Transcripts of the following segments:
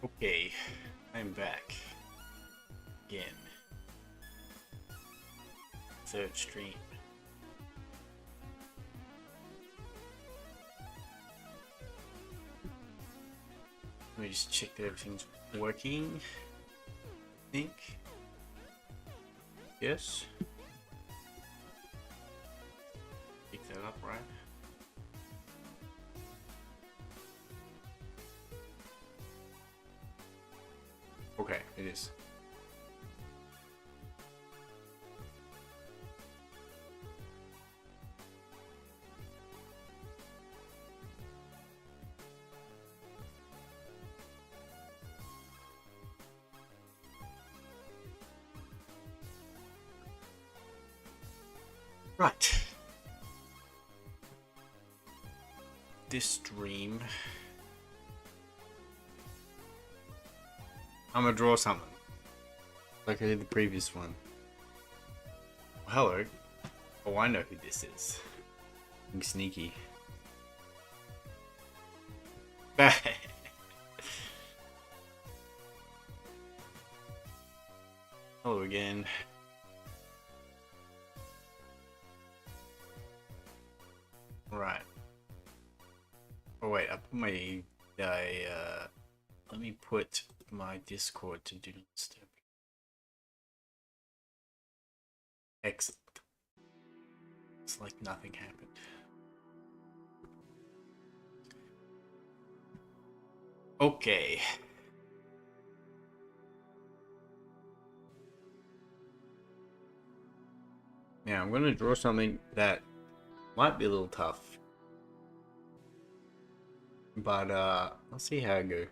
Okay, I'm back again. Third stream. Let me just check that everything's working. I think. Yes. Pick that up, right? Okay, it is. Right. This stream, I'm gonna draw something. Like I did the previous one. Hello. Oh, I know who this is. I'm sneaky. Hello again. Right. Oh wait, I put my let me put my Discord to do not disturb. Excellent. It's like nothing happened. Okay. Now I'm going to draw something that might be a little tough. But let's see how I go.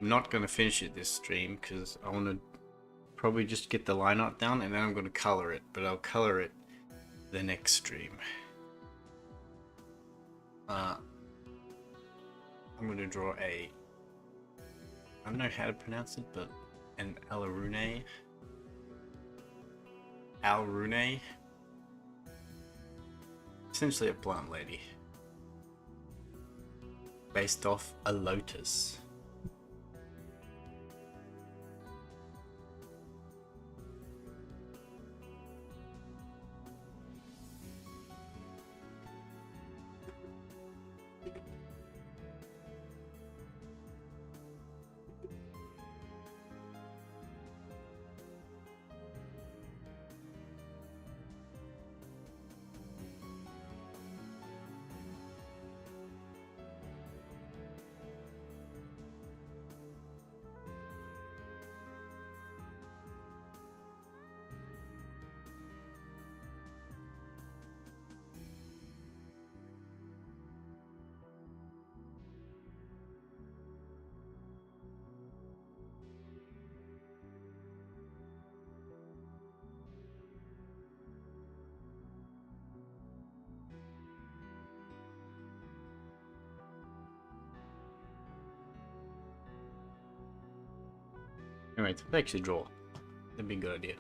I'm not going to finish it this stream because I want to probably just get the line art down and then I'm going to color it. But I'll color it the next stream. I'm going to draw I don't know how to pronounce it, but an Alrune. Essentially a plant lady. Based off a lotus. Anyway, to actually draw. That'd be a good idea.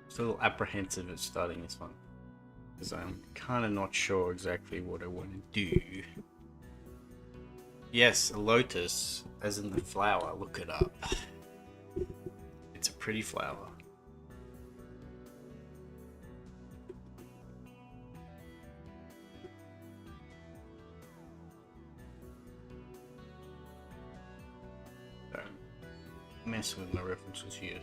Still apprehensive at starting this one. Because I'm kind of not sure exactly what I want to do. Yes, a lotus, as in the flower, look it up. It's a pretty flower. Don't mess with my references here.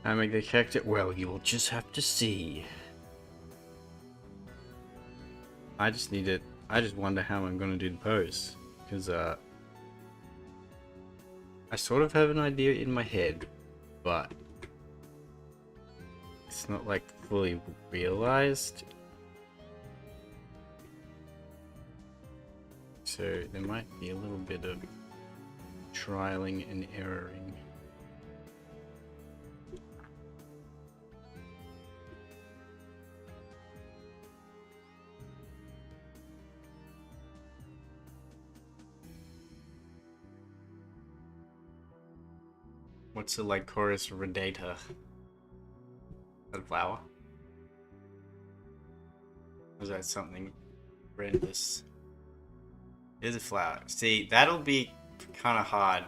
I make the character. Well, you will just have to see. I just need it. I just wonder how I'm gonna do the pose, because I sort of have an idea in my head, but it's not like fully realized. So there might be a little bit of trialing and erroring. What's the Lycoris radiata? That flower? Or is that something horrendous? There's a flower. See, that'll be kind of hard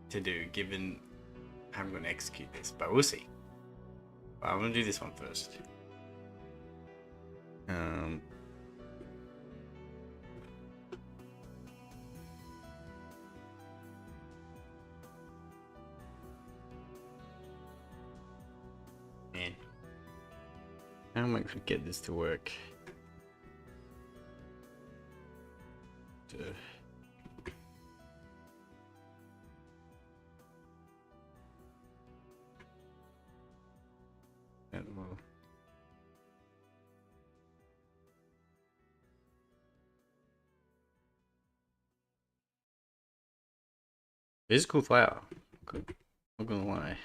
to do given I'm going to execute this, but we'll see. But I'm going to do this one first. Man. How am I going to get this to work? Physical flower. Not gonna lie.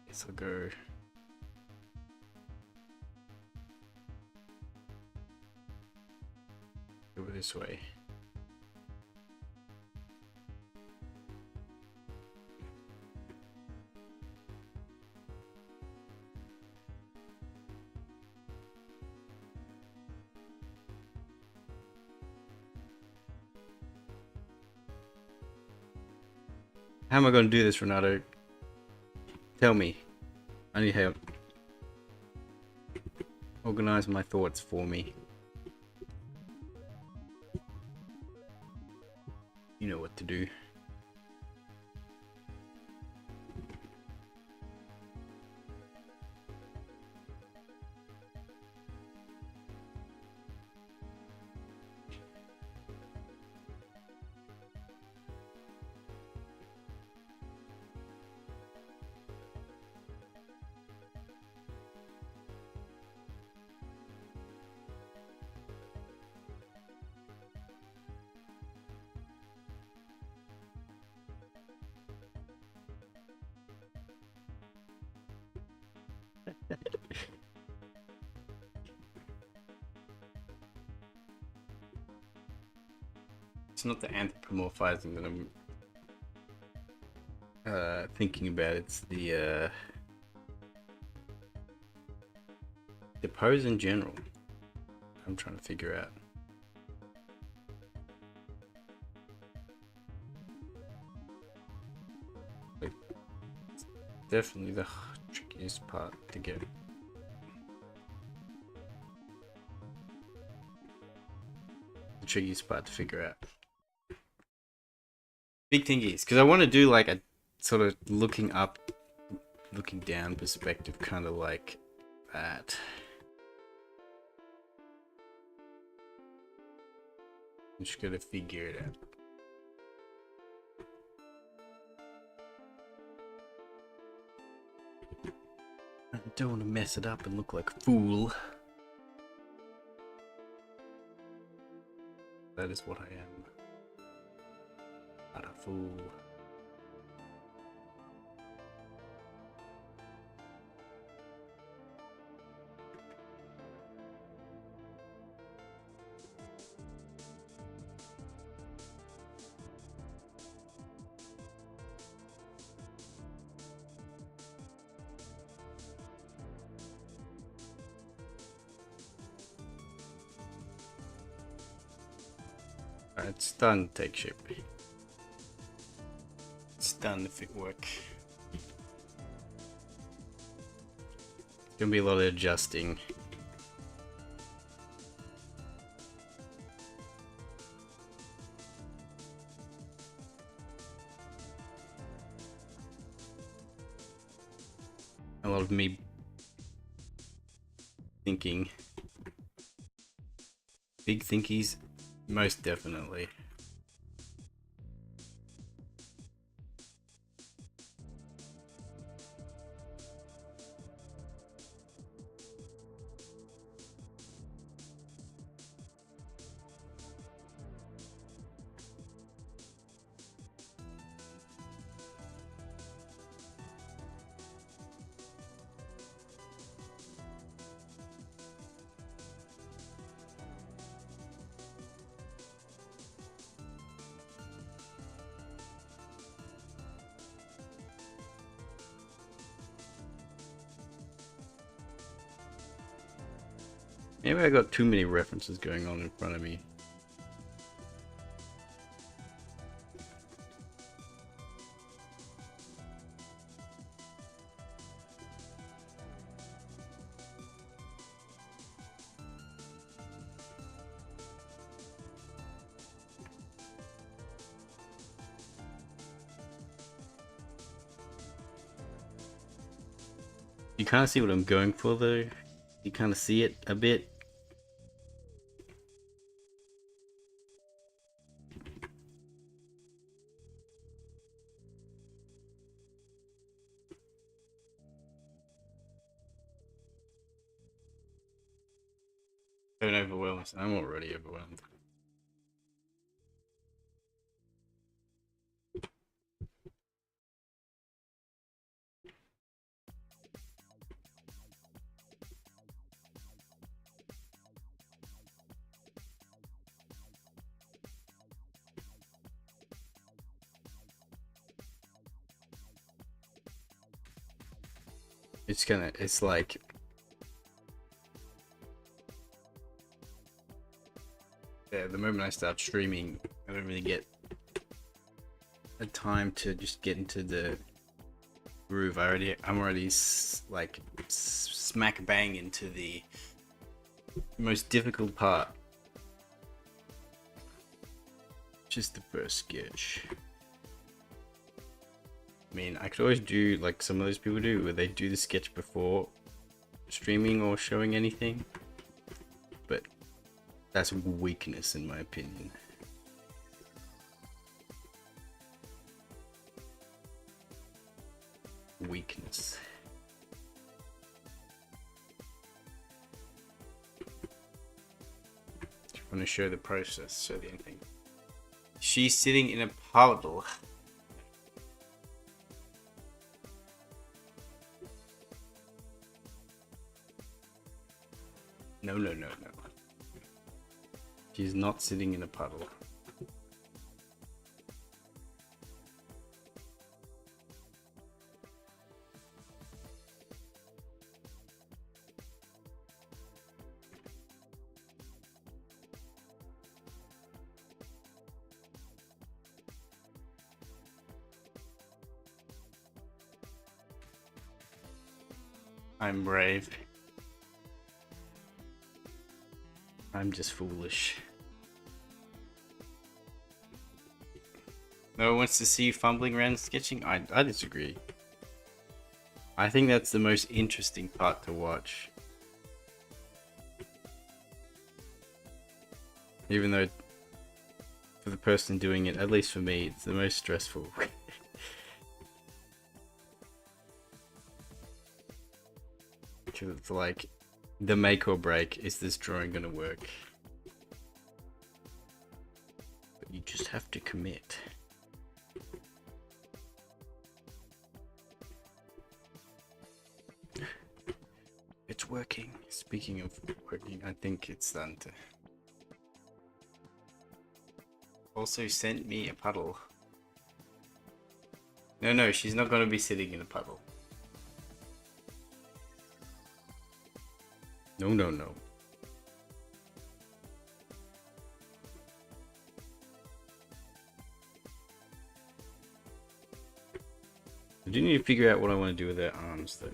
Guess I'll go. Go this way. How am I going to do this, Renato? Tell me. I need help. Organize my thoughts for me. You know what to do. It's not the anthropomorphizing that I'm thinking about. It's the pose in general. I'm trying to figure out. It's definitely the trickiest part to get. The trickiest part to figure out. Big thing is, because I want to do like a sort of looking up, looking down perspective, kind of like that. I'm just gonna figure it out. I don't want to mess it up and look like a fool. That is what I am. Not a fool. Alright, it's done. Take shape. It's done if it work. It's gonna be a lot of adjusting. A lot of me thinking. Big thinkies Most definitely. Maybe I got too many references going on in front of me. You kind of see what I'm going for though? You kind of see it a bit? Don't overwhelm us. I'm already overwhelmed. It's like yeah, the moment I start streaming, I don't really get a time to just get into the groove. I'm already like smack bang into the most difficult part, which is the first sketch. I mean, I could always do like some of those people do, where they do the sketch before streaming or showing anything, but that's weakness in my opinion. Weakness. I want to show the process, show the anything. She's sitting in a puddle. No. She's not sitting in a puddle. I'm brave. I'm just foolish. No one wants to see you fumbling around sketching? I disagree. I think that's the most interesting part to watch. Even though, for the person doing it, at least for me, it's the most stressful. Because it's like, the make or break, is this drawing gonna work? But you just have to commit. It's working. Speaking of working, I think it's done to... Also sent me a puddle. No, she's not gonna be sitting in a puddle. No. I do need to figure out what I want to do with their arms though.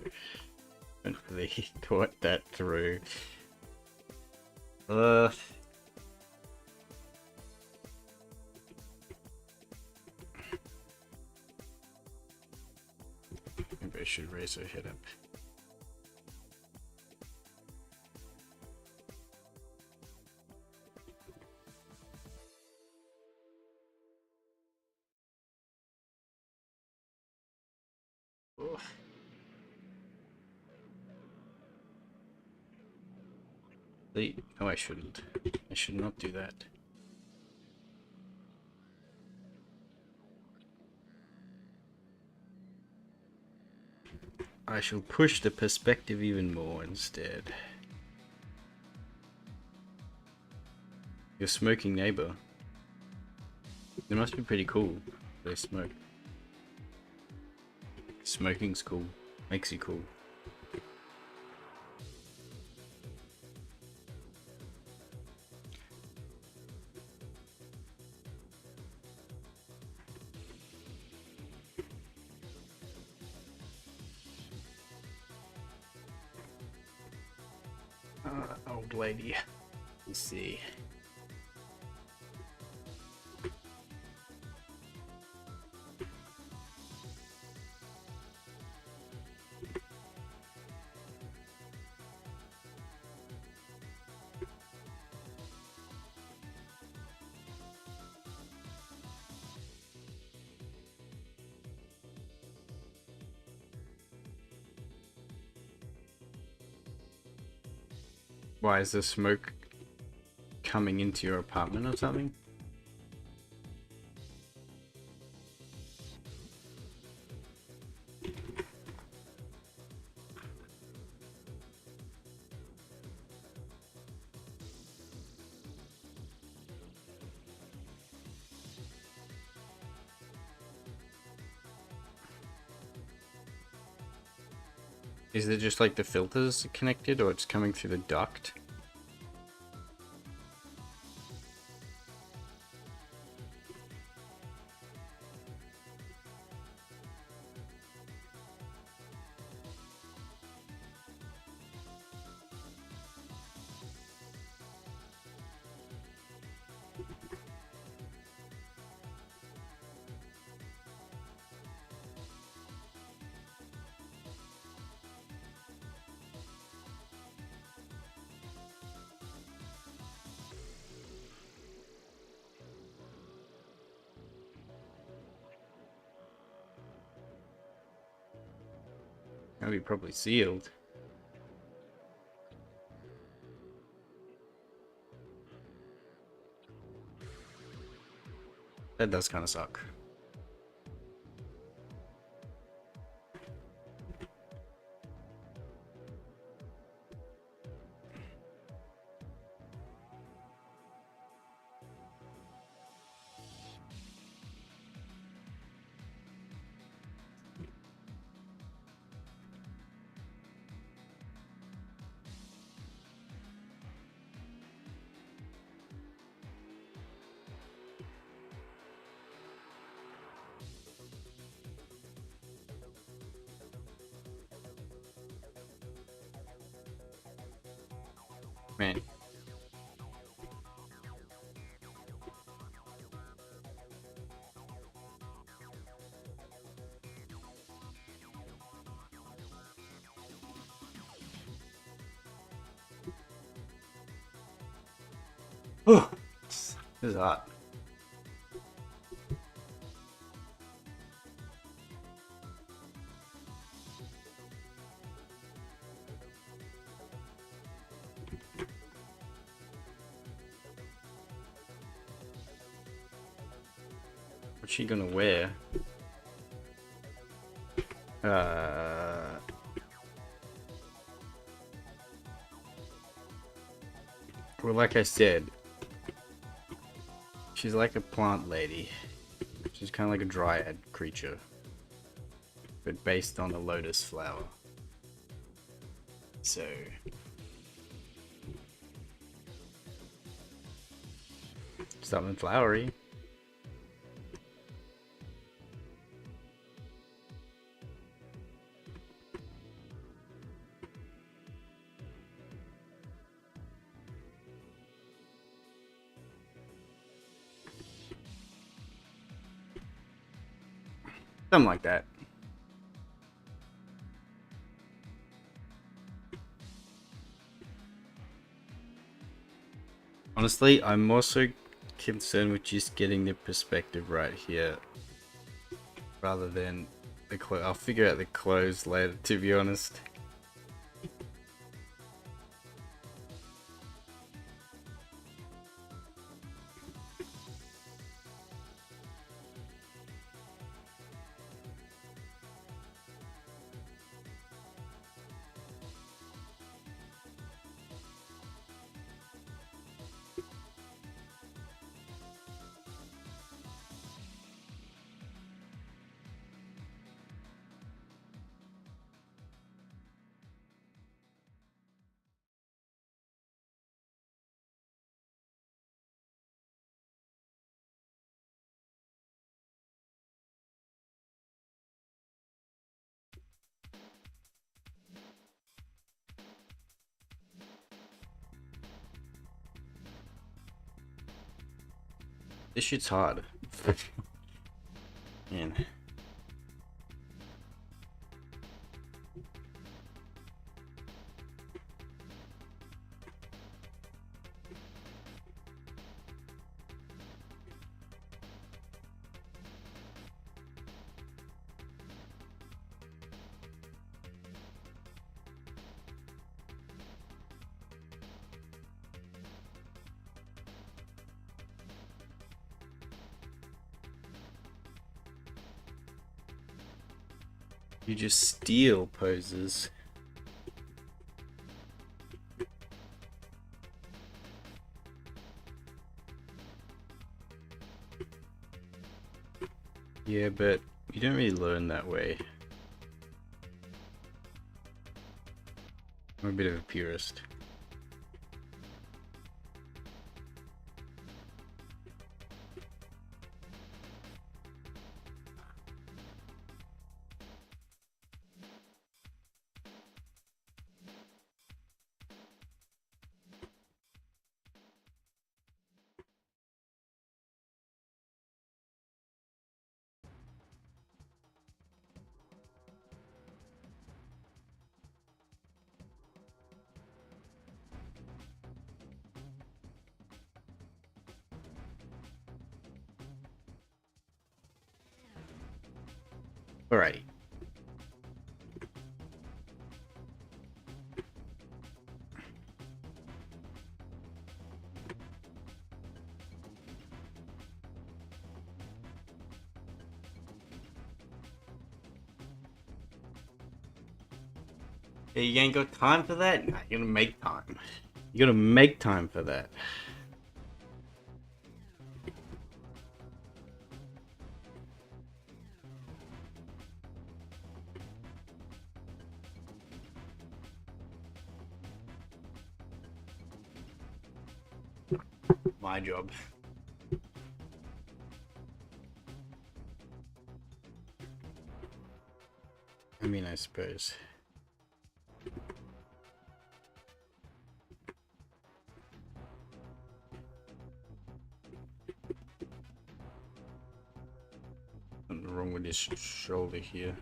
I haven't really thought that through. Maybe I should raise her head up. No, I shouldn't. I should not do that. I shall push the perspective even more instead. Your smoking neighbor. They must be pretty cool. They smoke. Smoking's cool. Makes you cool. Old lady. Let's see. Why is there smoke coming into your apartment or something? Is it just like the filters connected, or it's coming through the duct? That'll be probably sealed. That does kind of suck. Man. Oh, this is hot. What's she gonna wear? Well, like I said, she's like a plant lady. She's kind of like a dryad creature, but based on a lotus flower. So something flowery. Something like that. Honestly, I'm more so concerned with just getting the perspective right here, rather than the clothes. I'll figure out the clothes later, to be honest. This shit's hard. Man. You just steal poses. Yeah, but you don't really learn that way. I'm a bit of a purist. Alrighty. Yeah, you ain't got time for that? Nah, you gotta make time. You gotta make time for that. My job. I mean, I suppose. Something wrong with his shoulder here.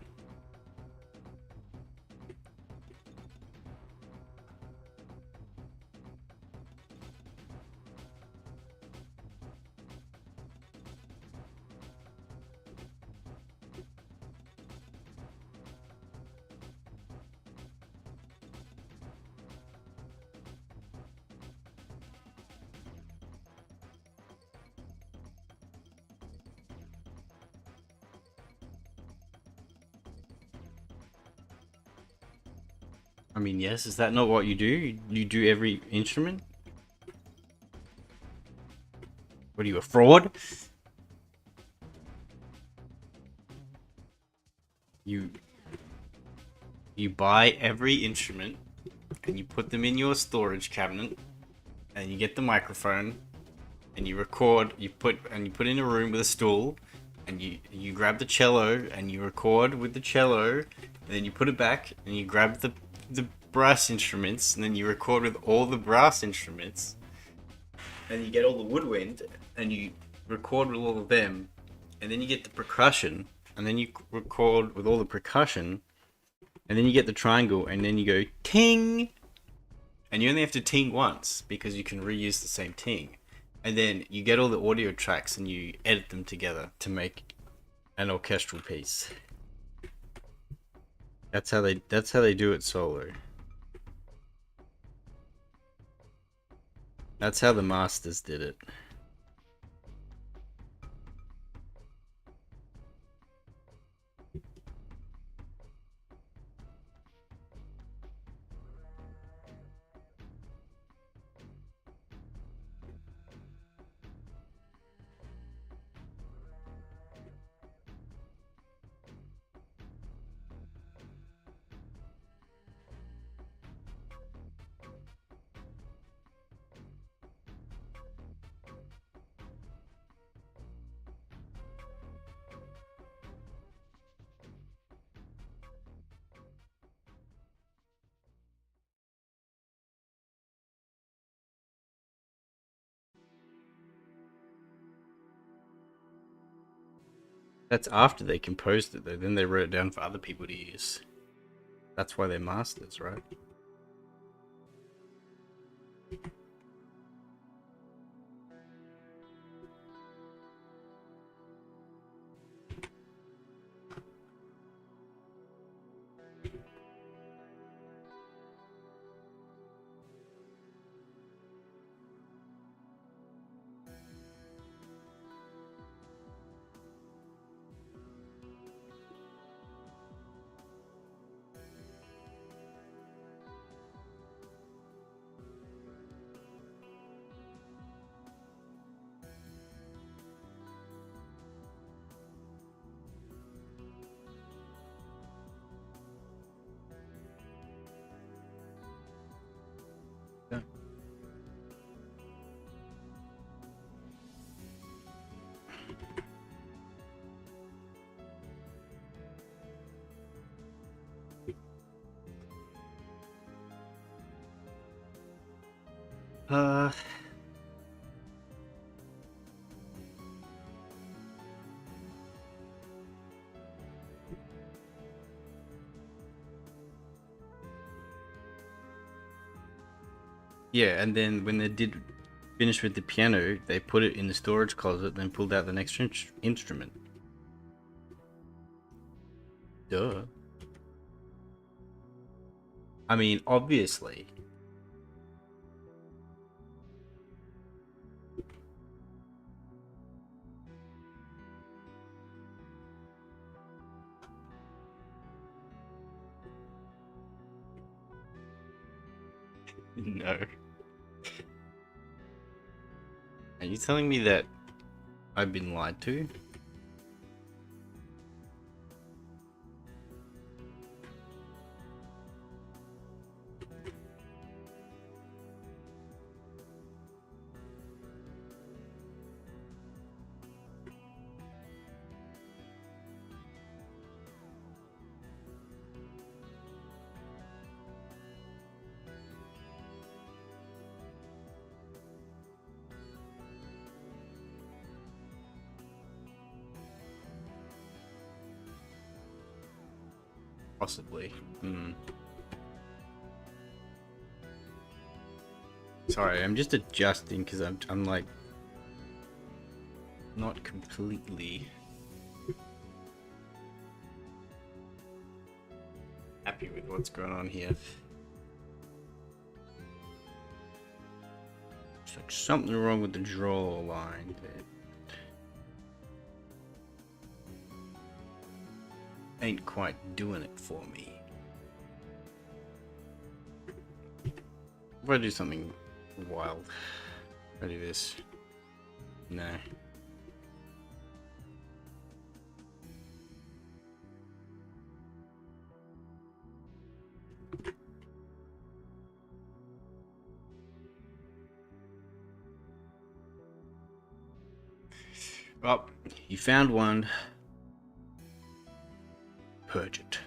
I mean, yes, is that not what you do? You do every instrument? What are you, a fraud? You buy every instrument and you put them in your storage cabinet and you get the microphone and you record, you put in a room with a stool and you grab the cello and you record with the cello and then you put it back and you grab the brass instruments and then you record with all the brass instruments and you get all the woodwind and you record with all of them and then you get the percussion and then you record with all the percussion and then you get the triangle and then you go ting and you only have to ting once because you can reuse the same ting and then you get all the audio tracks and you edit them together to make an orchestral piece. That's how they do it solo. That's how the masters did it. That's after they composed it though. Then they wrote it down for other people to use. That's why they're masters, right? Yeah. Uh, yeah, and then when they did finish with the piano, they put it in the storage closet, then pulled out the next instrument. Duh. I mean, obviously. No. Are you telling me that I've been lied to? Possibly. Sorry, I'm just adjusting because I'm like not completely happy with what's going on here. There's like something wrong with the draw line that ain't quite doing it for me. If I do something wild, if I do this, no. Well, you found one. Purge it.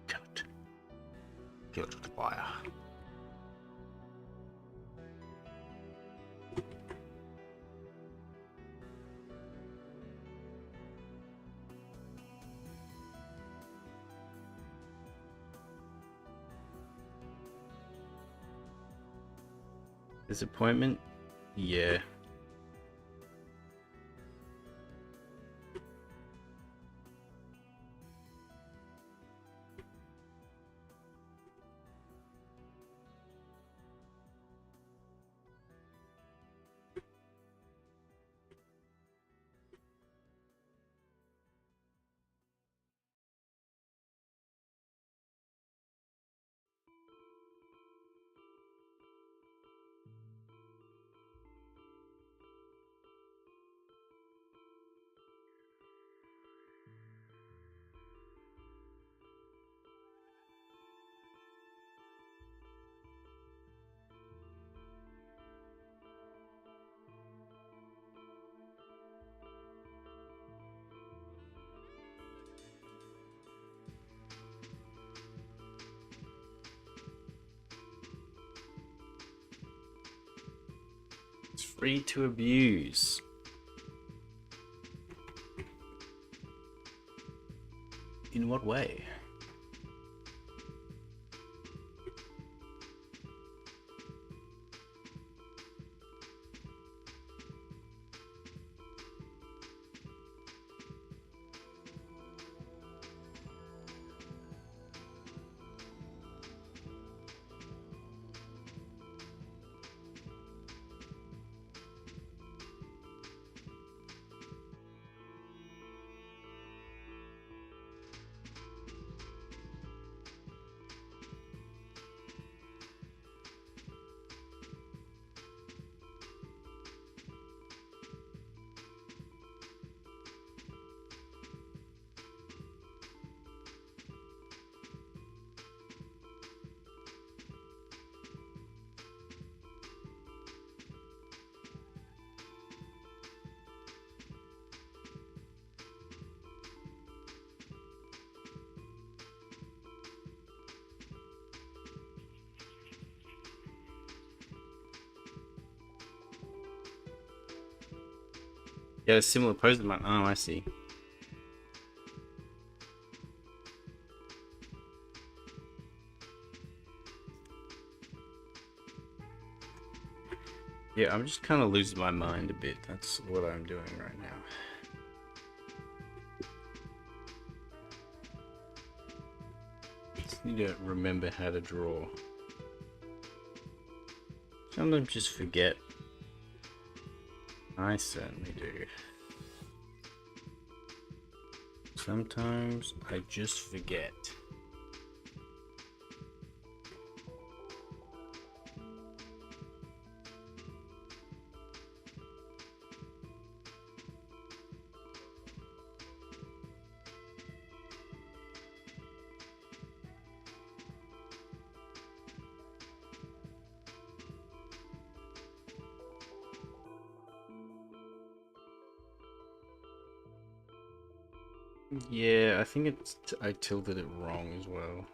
Kill it. Kill it with fire. Disappointment? Yeah. It's free to abuse. In what way? Yeah, a similar pose to mine. Oh, I see. Yeah, I'm just kind of losing my mind a bit. That's what I'm doing right now. Just need to remember how to draw. Sometimes just forget. I certainly do. Sometimes I just forget. Yeah, I think I tilted it wrong as well.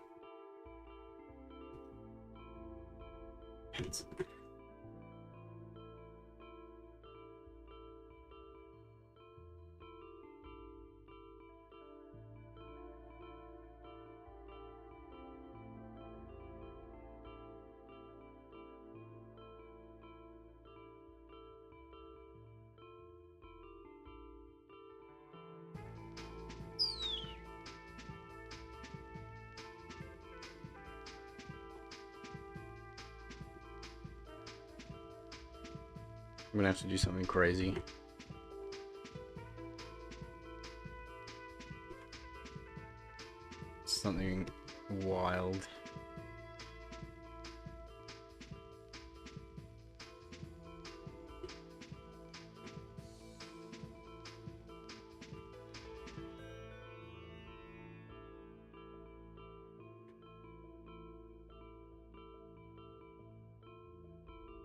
I'm gonna have to do something crazy. Something wild.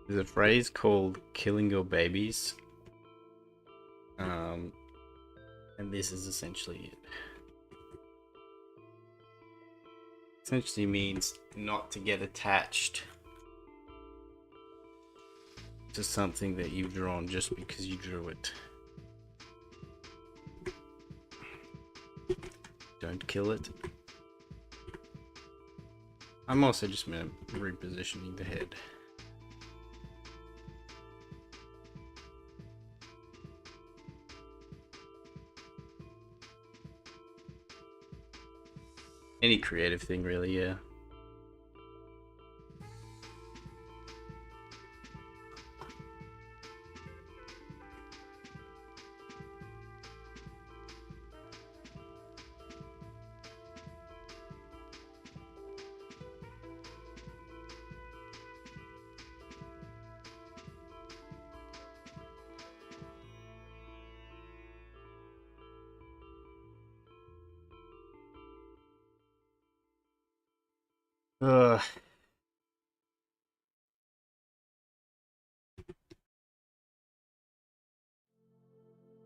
There's a phrase called killing your babies. And this is essentially it. Essentially means not to get attached to something that you've drawn just because you drew it. Don't kill it. I'm also just repositioning the head. Any creative thing, really, yeah. Ugh.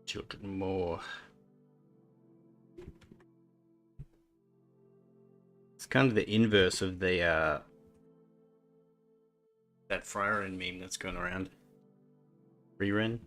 Children more. It's kind of the inverse of the that Fryren meme that's going around. Fryren.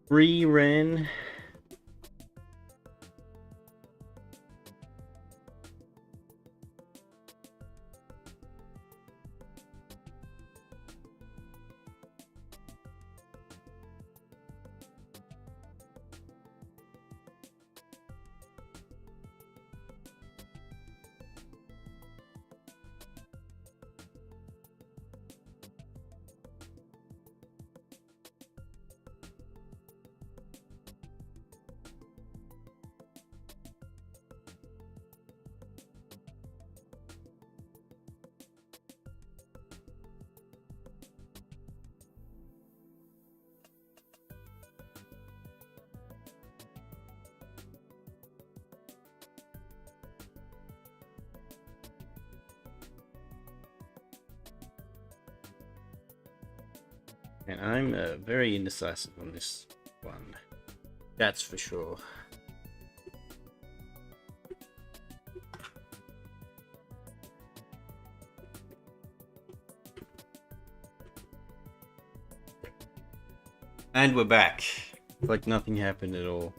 Ren. And I'm very indecisive on this one. That's for sure. And we're back. Like nothing happened at all.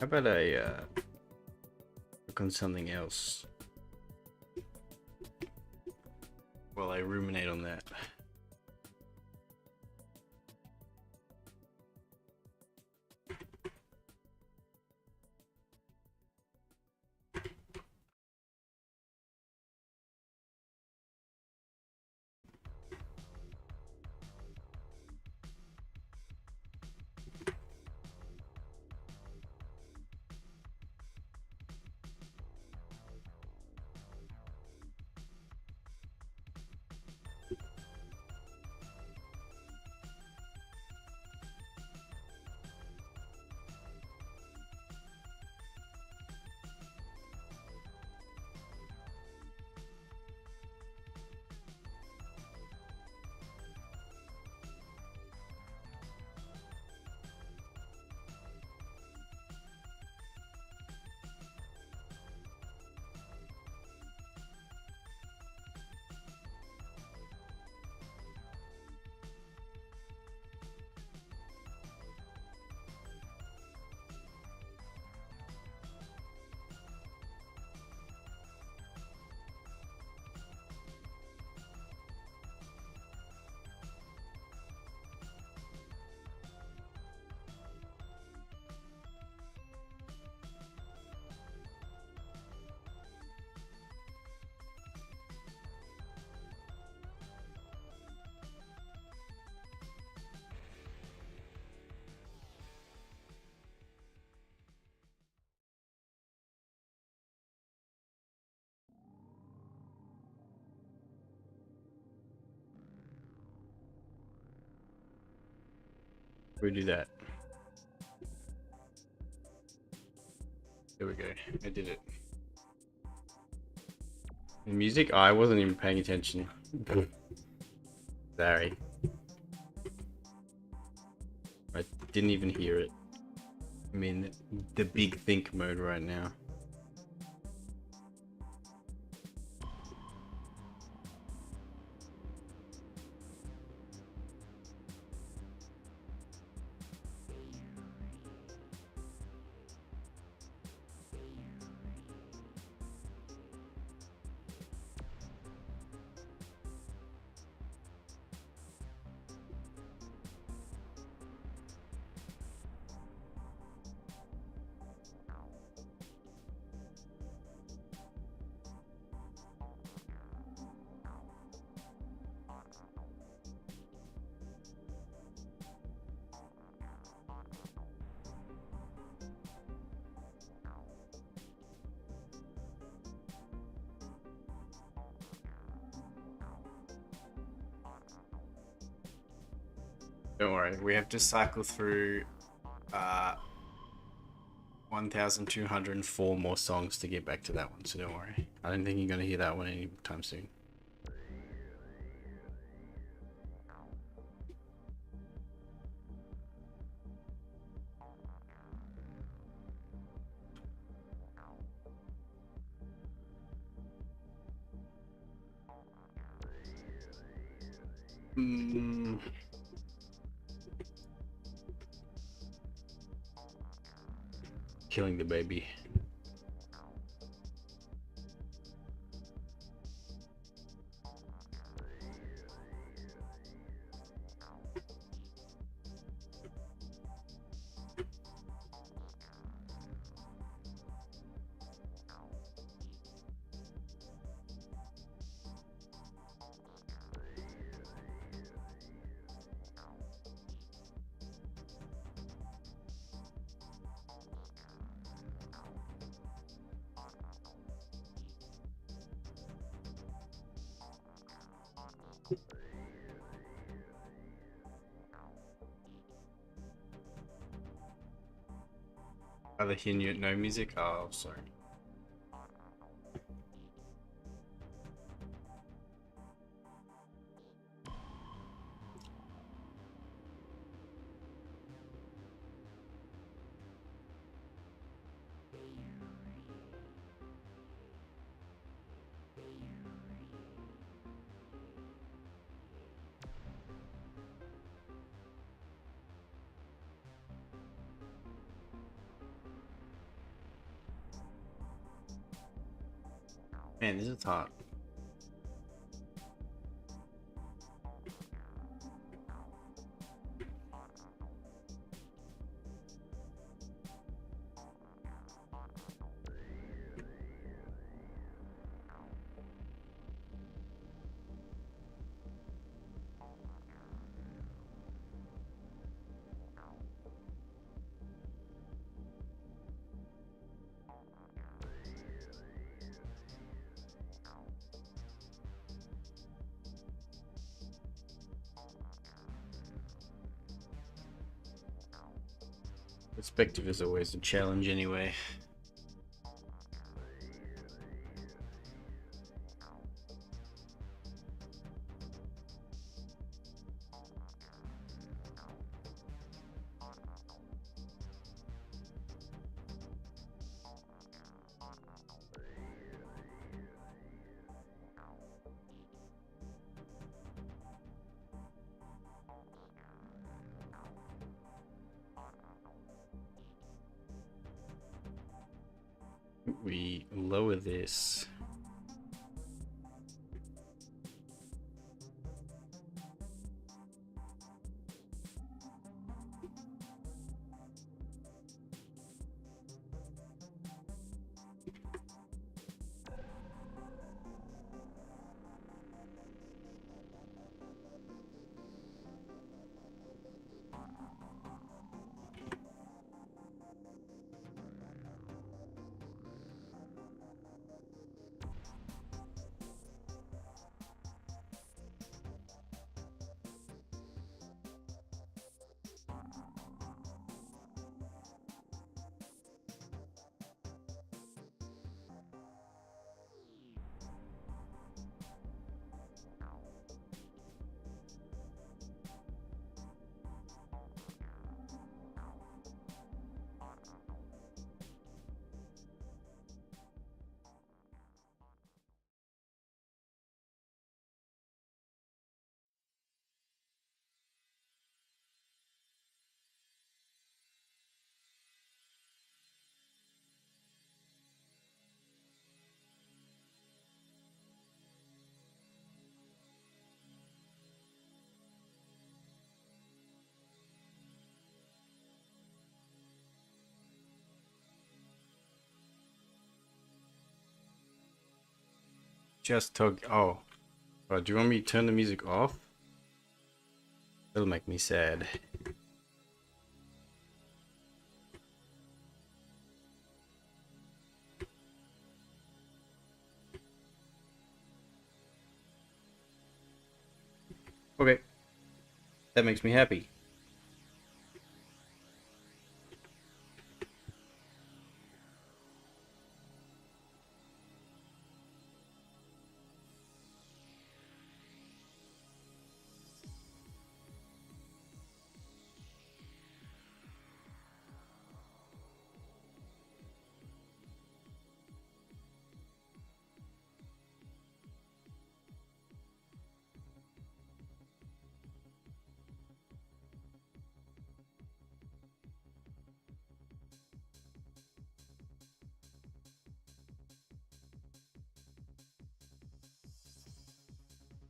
How about I look on something else while I ruminate on that? We do that. There we go. I did it. The music? I wasn't even paying attention. Sorry. I didn't even hear it. I'm in the big think mode right now. Don't worry, we have to cycle through 1,204 more songs to get back to that one, so don't worry. I don't think you're going to hear that one anytime soon. Mm. Killing the baby. Other hear no music? Oh, sorry. Man, this is hard. Perspective is always a challenge anyway. We lower this. Just talk. Oh, do you want me to turn the music off? That'll make me sad. Okay, that makes me happy.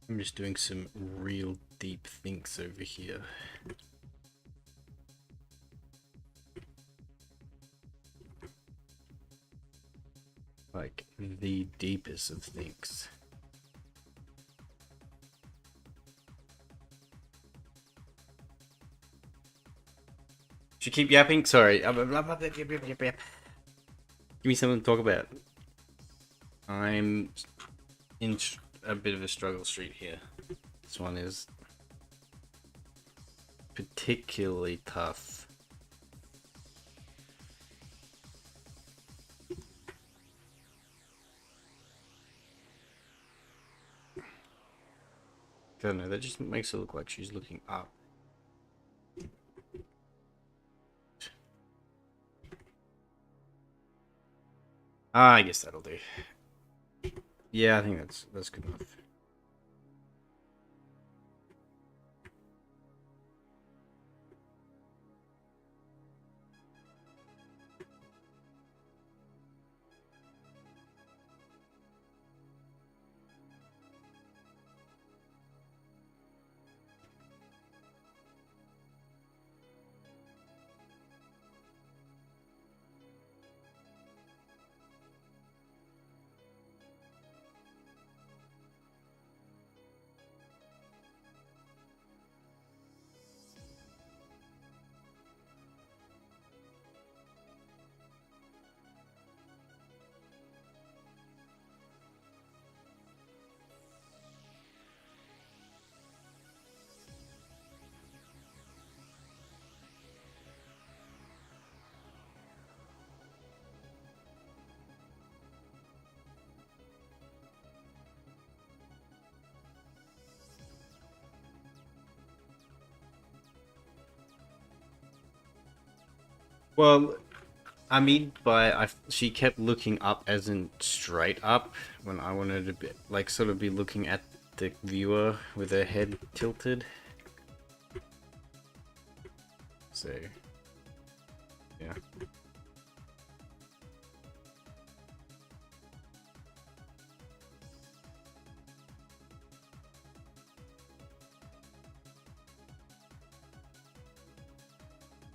I'm just doing some real deep thinks over here. Like the deepest of thinks. Should keep yapping? Sorry. Give me something to talk about. I'm in a bit of a struggle street here. This one is particularly tough. I don't know, that just makes it look like she's looking up. I guess that'll do. Yeah, I think that's good enough. Well, I mean, she kept looking up as in straight up when I wanted to be, like, sort of be looking at the viewer with her head tilted. So, yeah.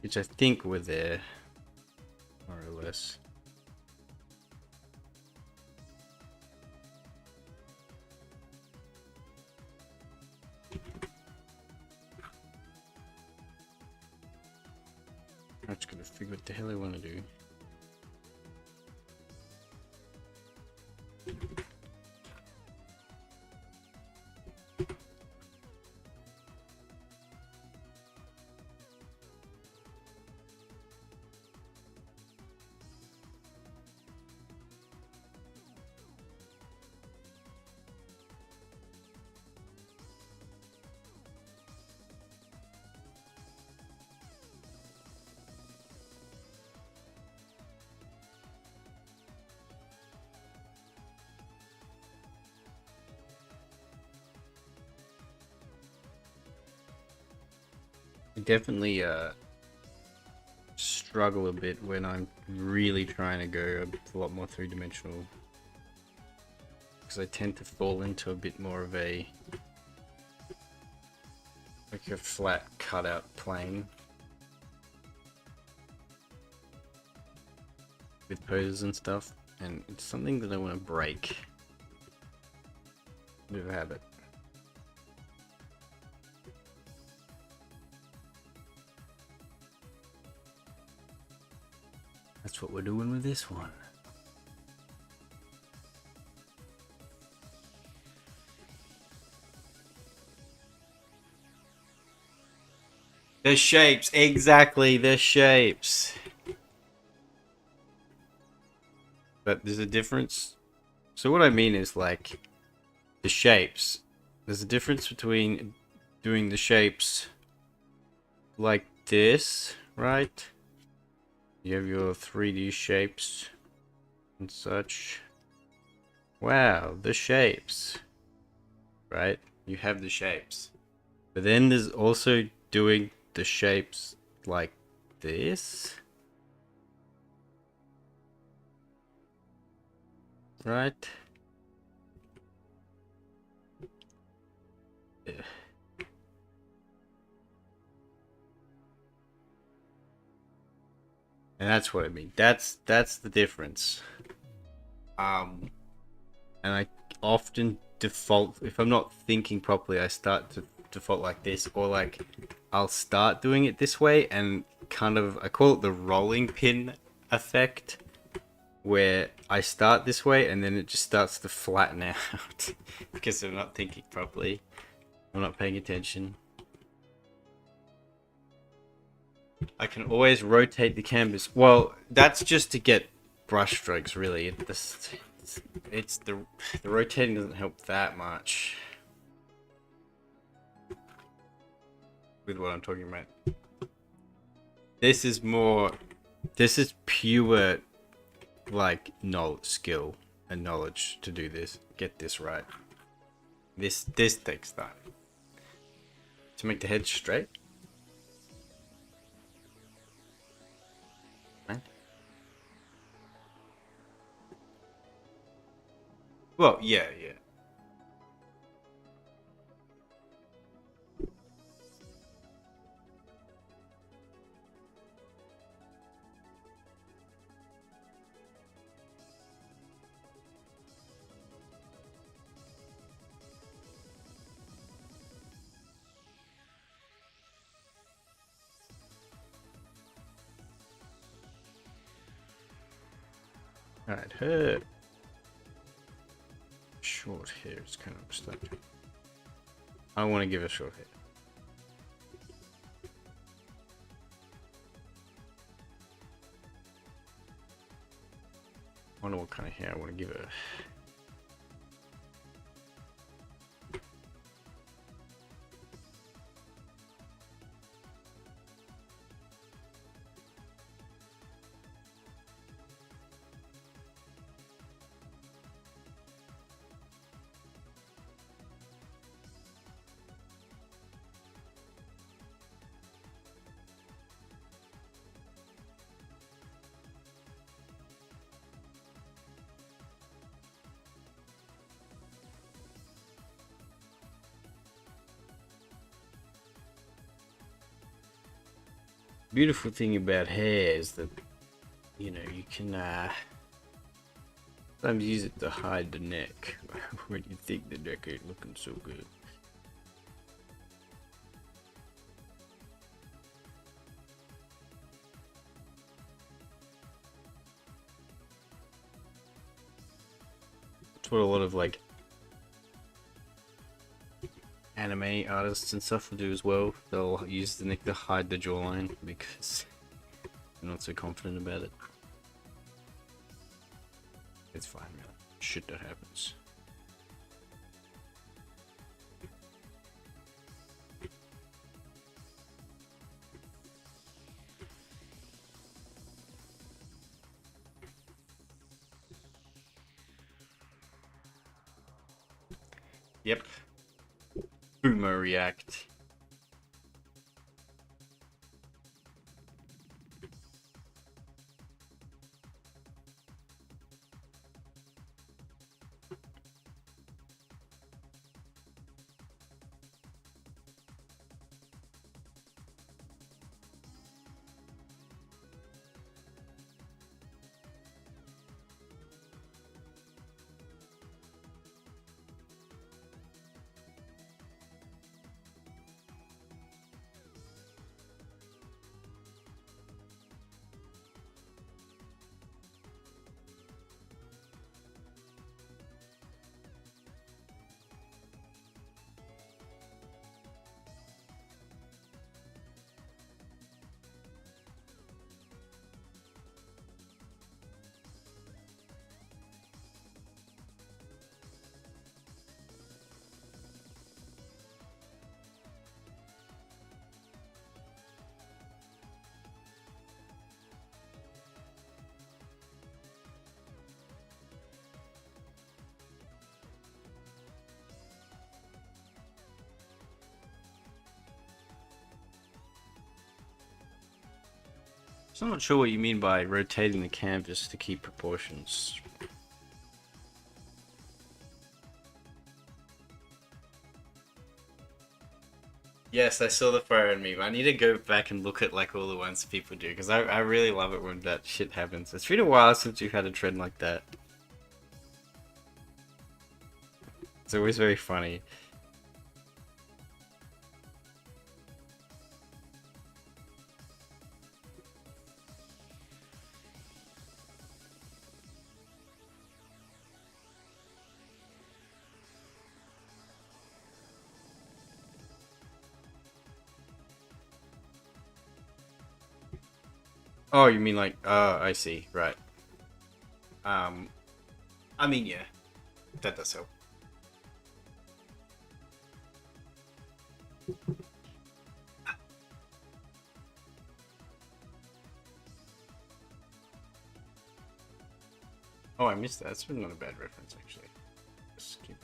Which I think were there, more or less. I'm just gonna figure what the hell I want to do. I definitely struggle a bit when I'm really trying to go a lot more three-dimensional, because I tend to fall into a bit more of a flat cutout plane with poses and stuff, and it's something that I want to break. Bit of a habit. That's what we're doing with this one. The shapes, exactly, the shapes. But there's a difference. So what I mean is, like, the shapes. There's a difference between doing the shapes like this, right? You have your 3D shapes and such. Wow, the shapes. Right? You have the shapes. But then there's also doing the shapes like this. Right? And that's what I mean. That's the difference. And I often default, if I'm not thinking properly, I start to default like this, or like I'll start doing it this way and kind of, I call it the rolling pin effect, where I start this way and then it just starts to flatten out because I'm not thinking properly. I'm not paying attention. I can always rotate the canvas. Well, that's just to get brush strokes, really. It's the rotating doesn't help that much with what I'm talking about. This is pure like skill and knowledge to do this. Get this right. This takes time to make the head straight. Right? Well, yeah. Alright, her short hair is kind of stuck. I want to give her short hair. I wonder what kind of hair I want to give her. Beautiful thing about hair is that, you know, you can sometimes use it to hide the neck when you think the neck ain't looking so good. That's what a lot of like anime artists and stuff will do as well. They'll use the neck to hide the jawline because they're not so confident about it. It's fine, man. Shit that happens. Yep. Boomer react. So I'm not sure what you mean by rotating the canvas to keep proportions. Yes, I saw the Fire meme. I need to go back and look at like all the ones people do because I really love it when that shit happens. It's been a while since you've had a trend like that. It's always very funny. Oh, you mean like, I see, right. Um, I mean, yeah, that does help. Oh, I missed that. That's not a bad reference, actually. Just keep it.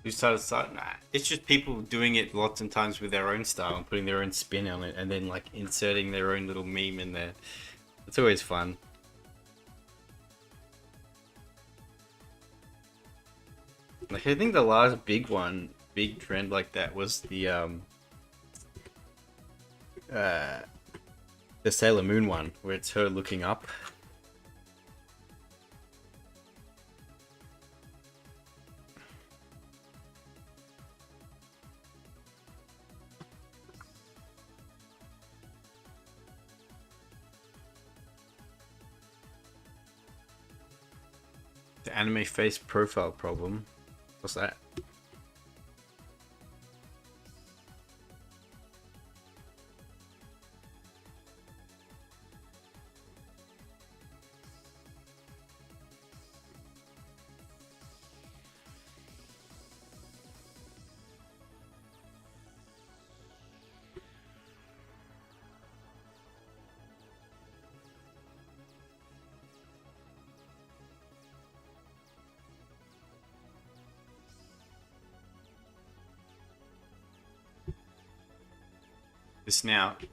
Who started style? Nah, it's just people doing it lots of times with their own style and putting their own spin on it, and then like inserting their own little meme in there. It's always fun. Like I think the last big trend like that was uh the Sailor Moon one, where it's her looking up. The anime face profile problem. What's that? The snout.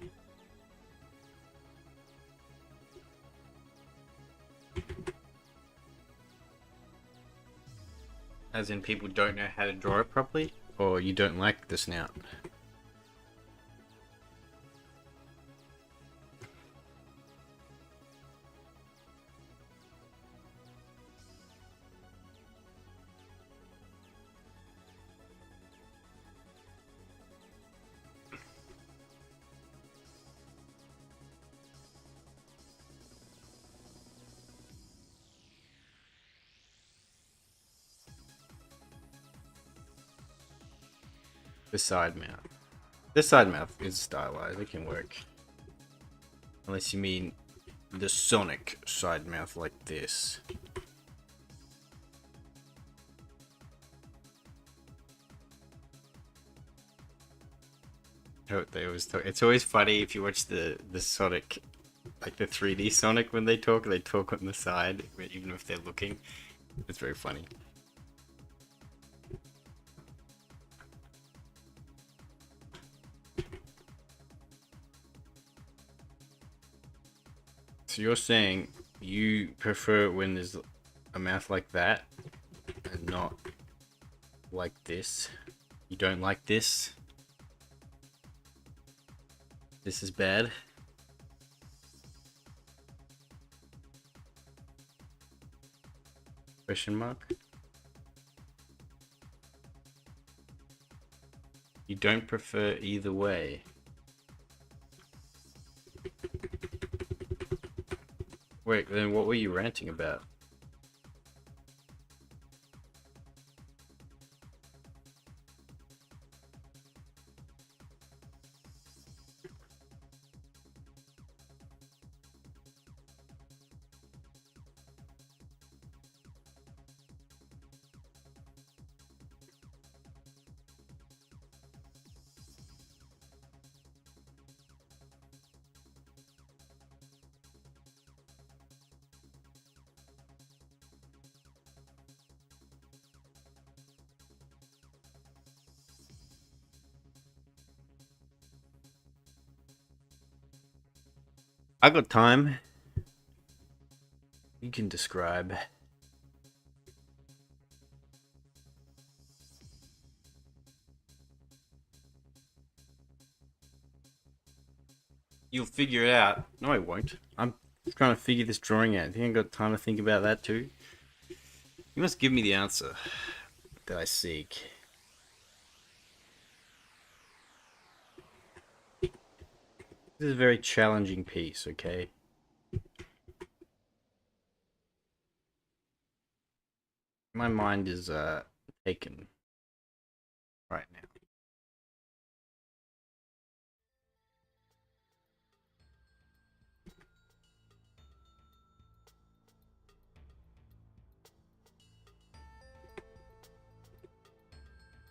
As in people don't know how to draw it properly? Or you don't like the snout? The side mouth. The side mouth is stylized, it can work. Unless you mean the Sonic side mouth like this. They always talk. It's always funny if you watch the Sonic, like the 3D Sonic when they talk on the side, even if they're looking. It's very funny. So you're saying you prefer when there's a mouth like that and not like this? You don't like this? This is bad? Question mark? You don't prefer either way? Wait, then what were you ranting about? I got time. You can describe. You'll figure it out. No, I won't. I'm trying to figure this drawing out. You ain't got time to think about that too? You must give me the answer that I seek. This is a very challenging piece, okay? My mind is taken right now.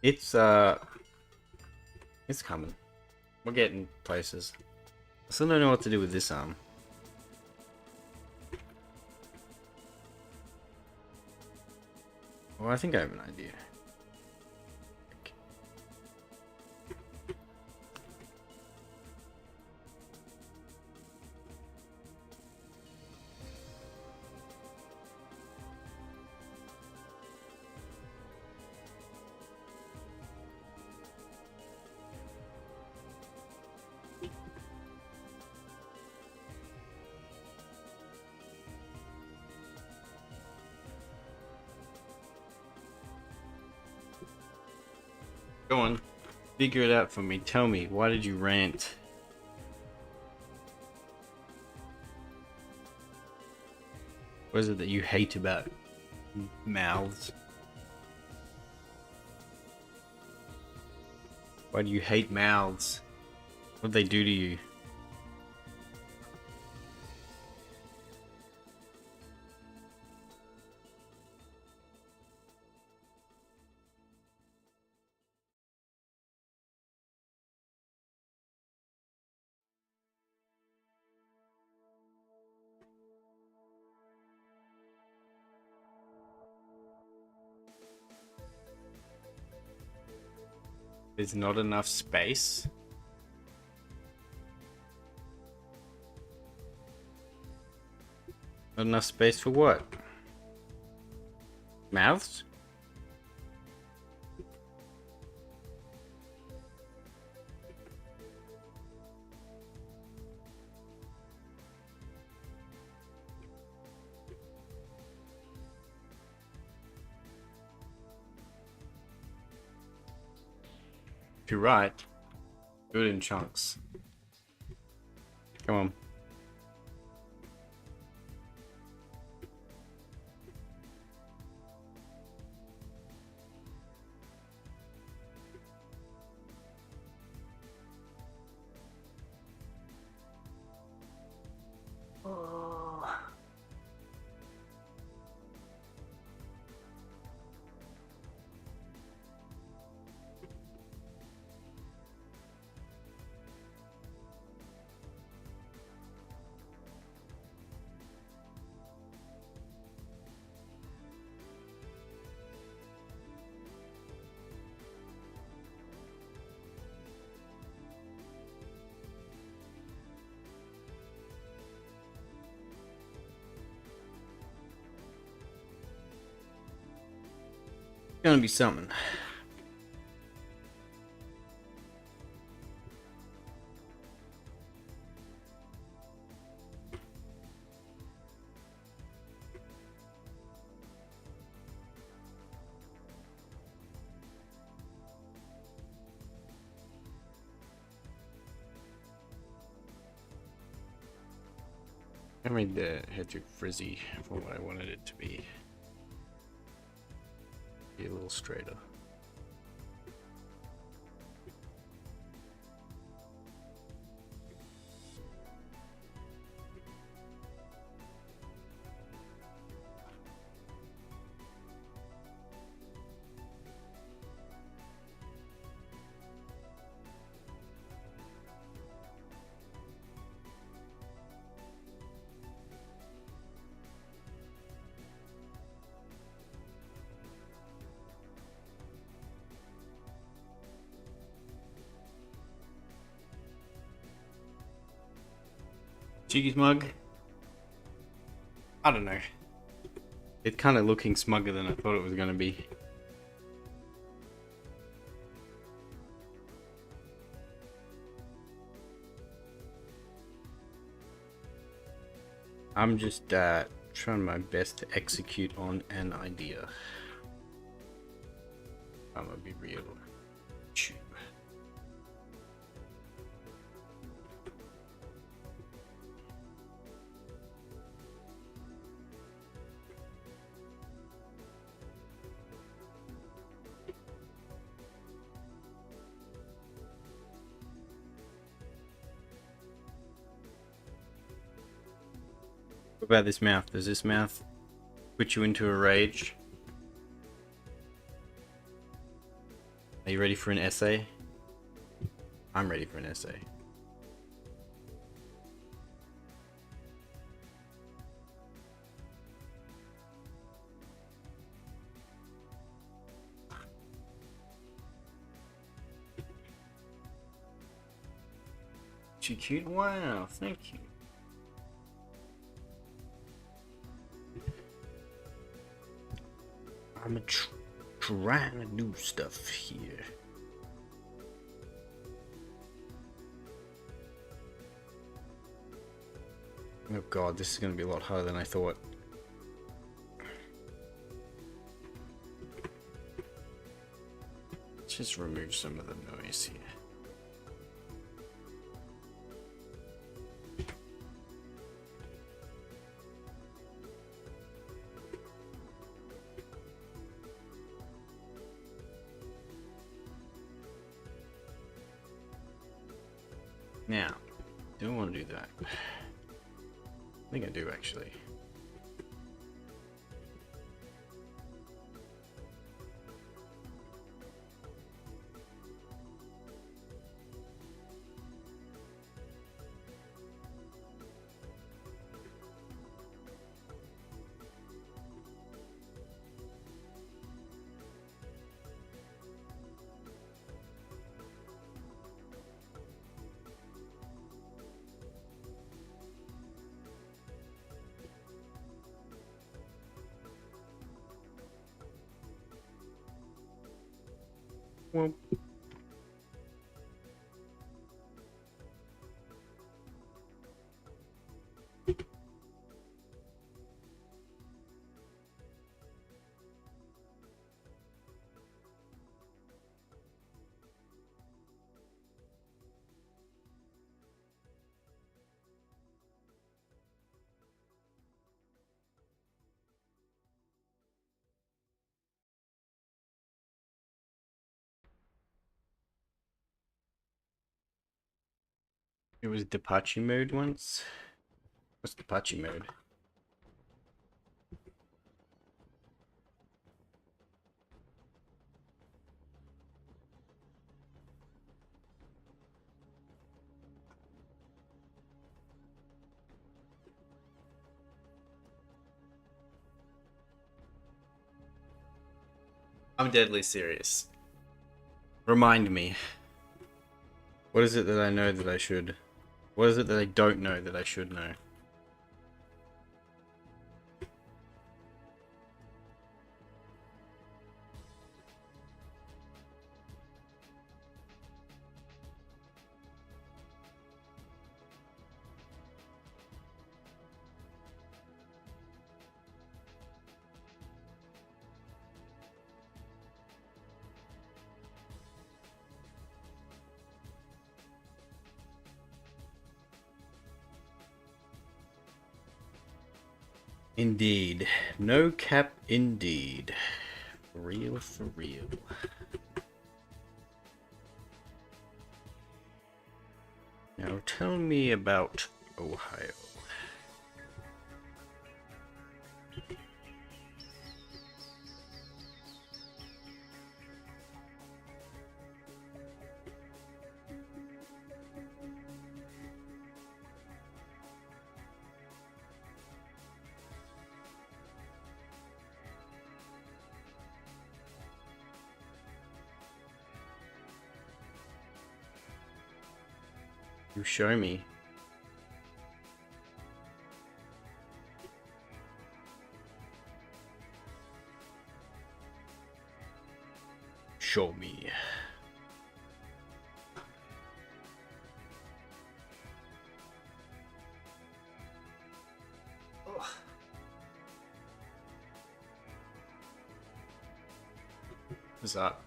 It's coming. We're getting places. I still don't know what to do with this arm. Well, I think I have an idea. Okay. Go on. Figure it out for me. Tell me, why did you rant? What is it that you hate about mouths? Why do you hate mouths? What do they do to you? There's not enough space. Not enough space for what? Mouths? If you're right, do it in chunks. Come on. It's gonna be something. I made the head too frizzy for what I wanted it to be. Be a little straighter. Jiggy smug? I don't know. It's kind of looking smugger than I thought it was going to be. I'm just trying my best to execute on an idea. I'm gonna be real. Chew. What about this mouth? Does this mouth put you into a rage? Are you ready for an essay? I'm ready for an essay. Too cute? Wow, thank you. I'm trying to do stuff here. Oh god, this is going to be a lot harder than I thought. Let's just remove some of the noise here. Now, do I want to do that? I think I do actually. Well, it was Depachi mode once. What's Depachi mode? I'm deadly serious. Remind me. What is it that I know that I should? What is it that I don't know that I should know? Indeed. No cap indeed. For real, for real. Now tell me about Ohio. You show me. Show me. What's that?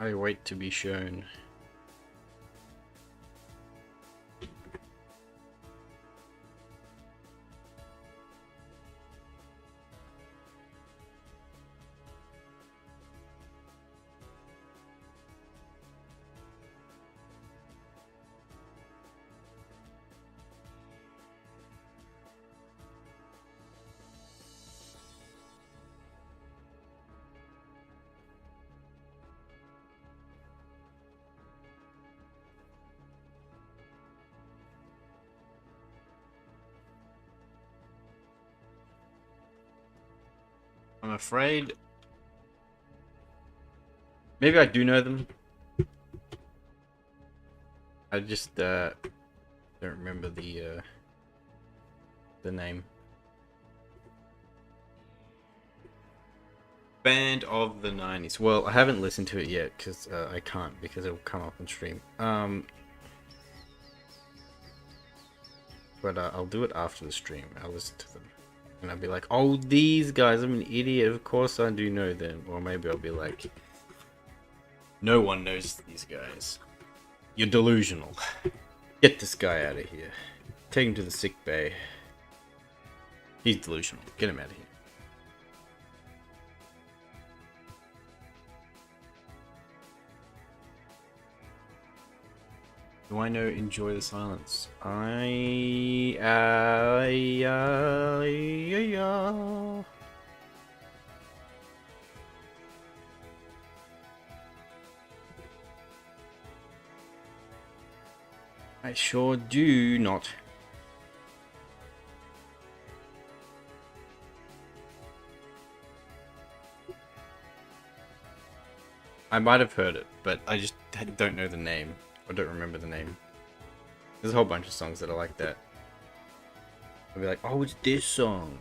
I wait to be shown. I'm afraid. Maybe I do know them. I just don't remember the name. Band of the 90s. Well, I haven't listened to it yet because I can't, because it'll come up on stream. But I'll do it after the stream. I'll listen to them. And I'll be like, oh, these guys, I'm an idiot. Of course I do know them. Or maybe I'll be like, no one knows these guys. You're delusional. Get this guy out of here. Take him to the sick bay. He's delusional. Get him out of here. Do I know Enjoy the Silence? I sure do not. I might have heard it, but I just don't know the name. I don't remember the name. There's a whole bunch of songs that are like that. I'll be like, oh, it's this song.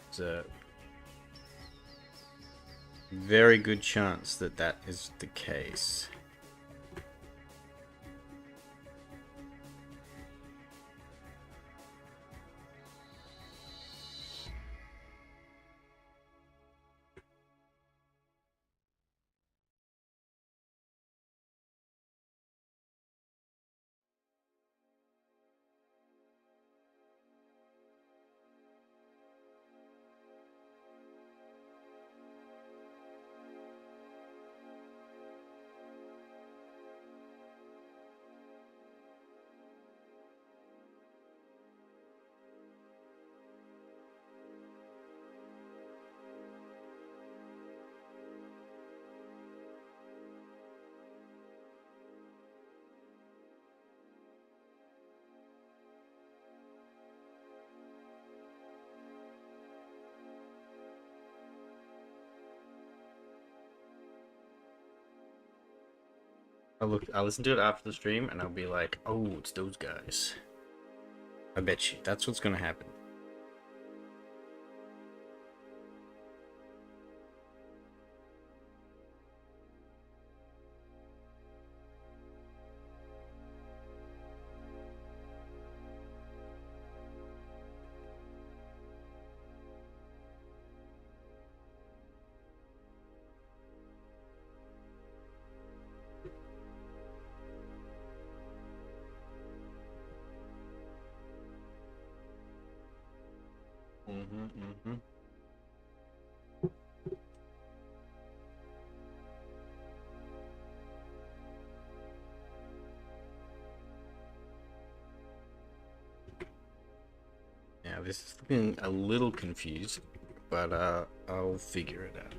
It's a very good chance that that is the case. I'll listen to it after the stream and I'll be like, oh, it's those guys. I bet you that's what's gonna happen. This is looking a little confused, but I'll figure it out.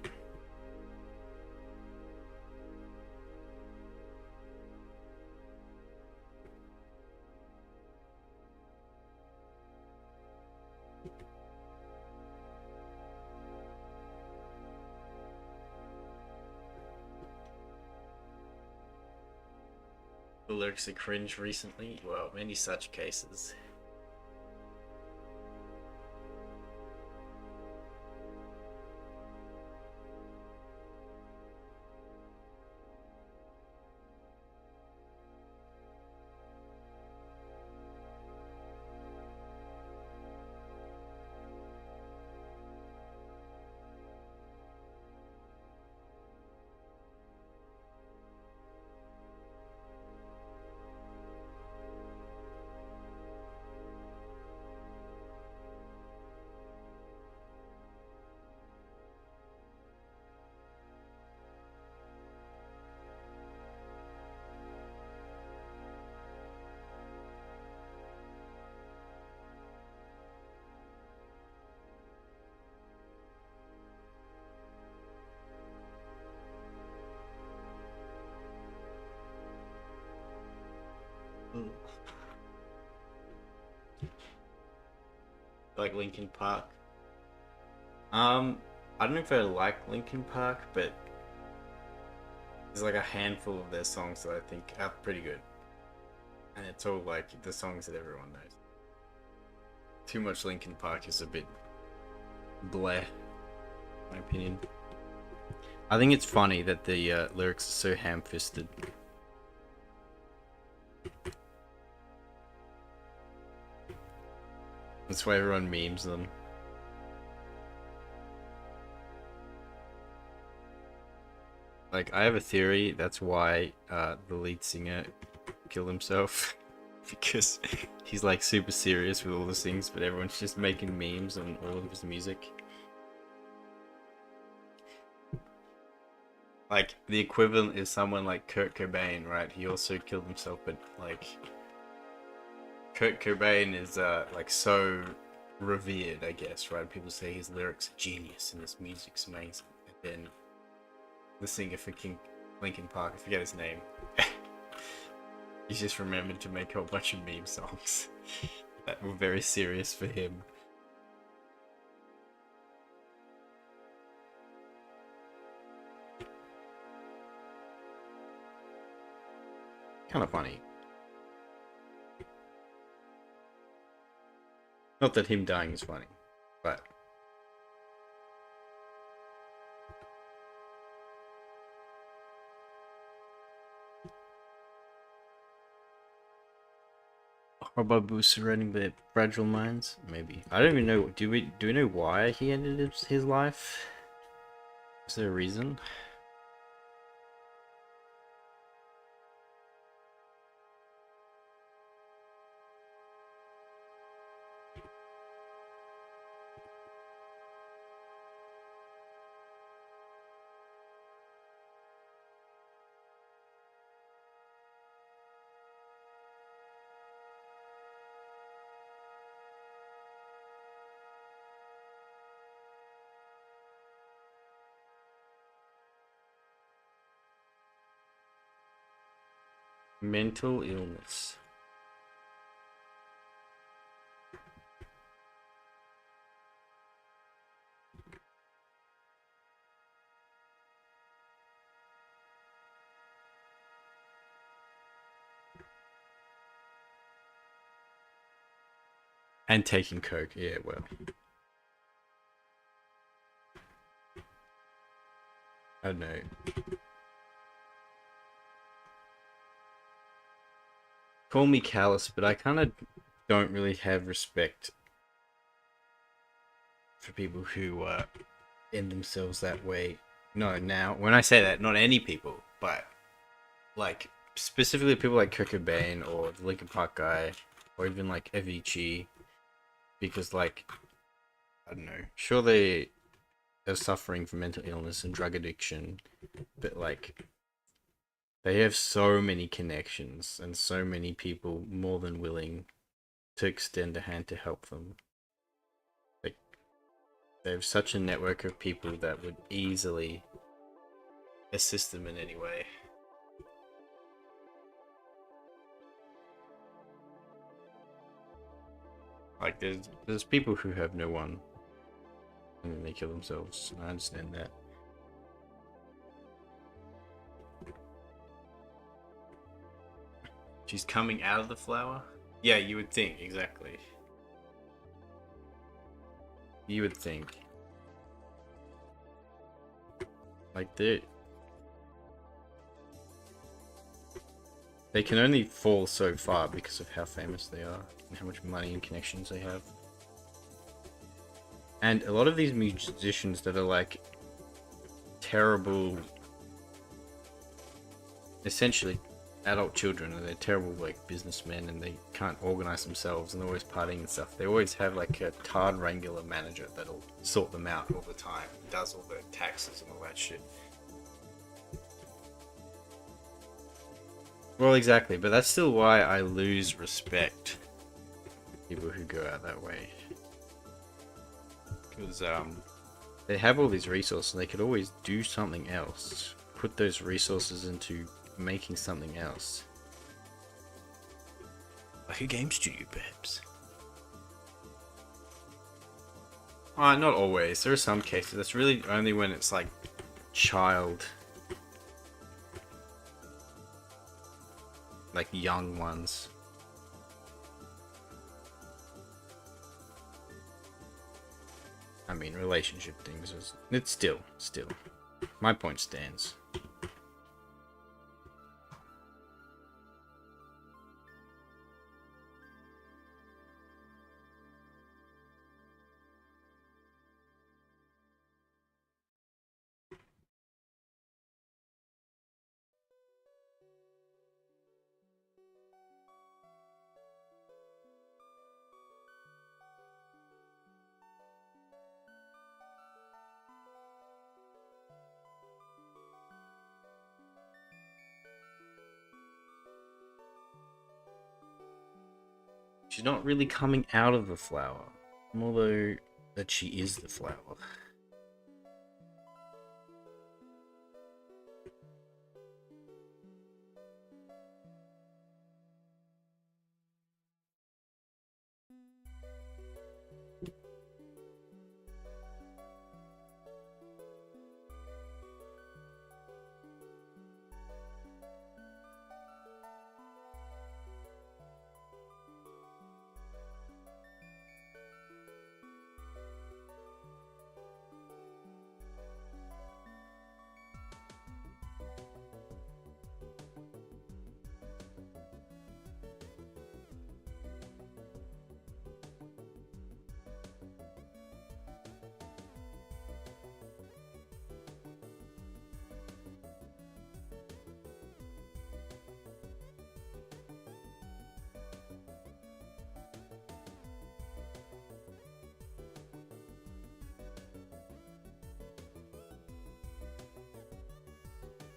The lyrics are cringe recently. Well, many such cases. Like Linkin Park. I don't know if I like Linkin Park, but there's like a handful of their songs that I think are pretty good, and it's all like the songs that everyone knows. Too much Linkin Park is a bit bleh, in my opinion. I think it's funny that the lyrics are so ham-fisted. That's why everyone memes them. Like, I have a theory that's why the lead singer killed himself. Because he's like super serious with all the things, but everyone's just making memes on all of his music. Like, the equivalent is someone like Kurt Cobain, right? He also killed himself, but like Kurt Cobain is like so revered, I guess, right? People say his lyrics are genius and his music's amazing. And then the singer for Linkin Park, I forget his name. He's just remembered to make a whole bunch of meme songs that were very serious for him. Kind of funny. Not that him dying is funny, but Horrible surrounding the fragile minds? Maybe. I don't even know. Do we know why he ended his life? Is there a reason? Mental illness. And taking coke, yeah, well. I don't know. Call me callous, but I kind of don't really have respect for people who end themselves that way. No, now, when I say that, not any people, but like specifically people like Kurt Cobain or the Linkin Park guy, or even like Avicii, because like, I don't know, sure they're suffering from mental illness and drug addiction, but like they have so many connections and so many people more than willing to extend a hand to help them. They have such a network of people that would easily assist them in any way. Like there's people who have no one and then they kill themselves. I understand that. She's coming out of the flower? Yeah, you would think, exactly. You would think. Like they can only fall so far because of how famous they are and how much money and connections they have. And a lot of these musicians that are like terrible, essentially adult children, and they're terrible like businessmen, and they can't organize themselves, and they're always partying and stuff. They always have like a card wrangler manager that'll sort them out all the time, does all their taxes and all that shit. Well, exactly, but that's still why I lose respect for people who go out that way. Because they have all these resources, and they could always do something else. Put those resources into making something else. Like a game studio, perhaps. Not always. There are some cases. That's really only when it's like child, like young ones. I mean, relationship things is. It's still. My point stands. She's not really coming out of the flower, although that she is the flower.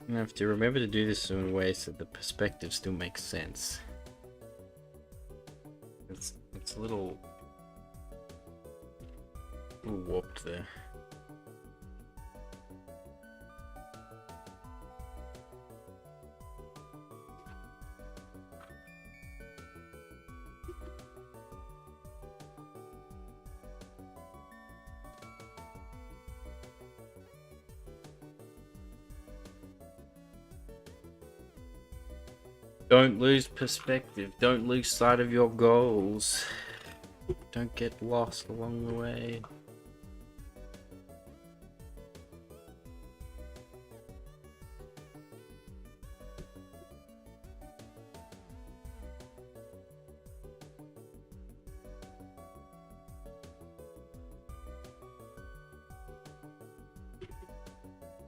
You have to remember to do this in a way so the perspective still makes sense. It's a little warped there. Don't lose perspective. Don't lose sight of your goals. Don't get lost along the way.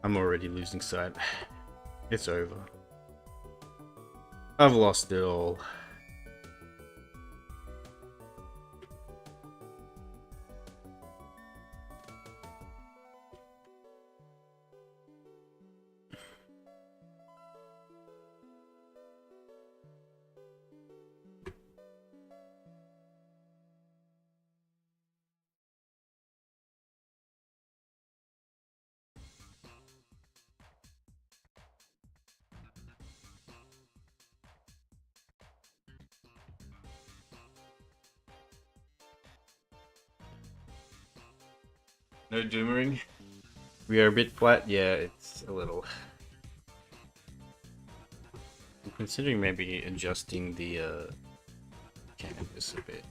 I'm already losing sight. It's over. I've lost it all. No doomering. We are a bit flat. Yeah, it's a little. I'm considering maybe adjusting the canvas a bit.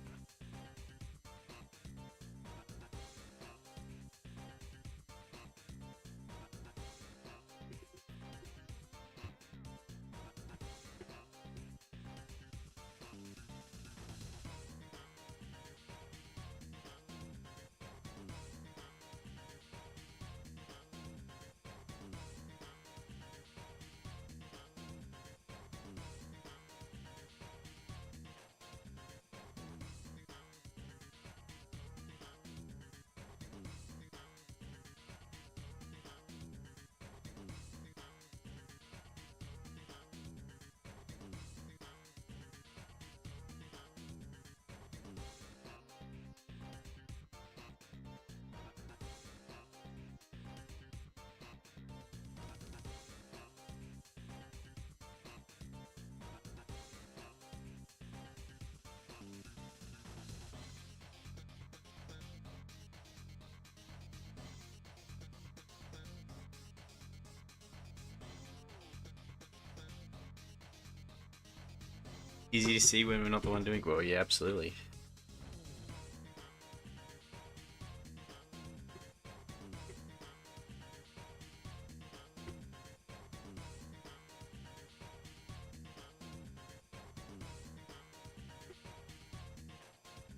Easy to see when we're not the one doing well. Yeah, absolutely.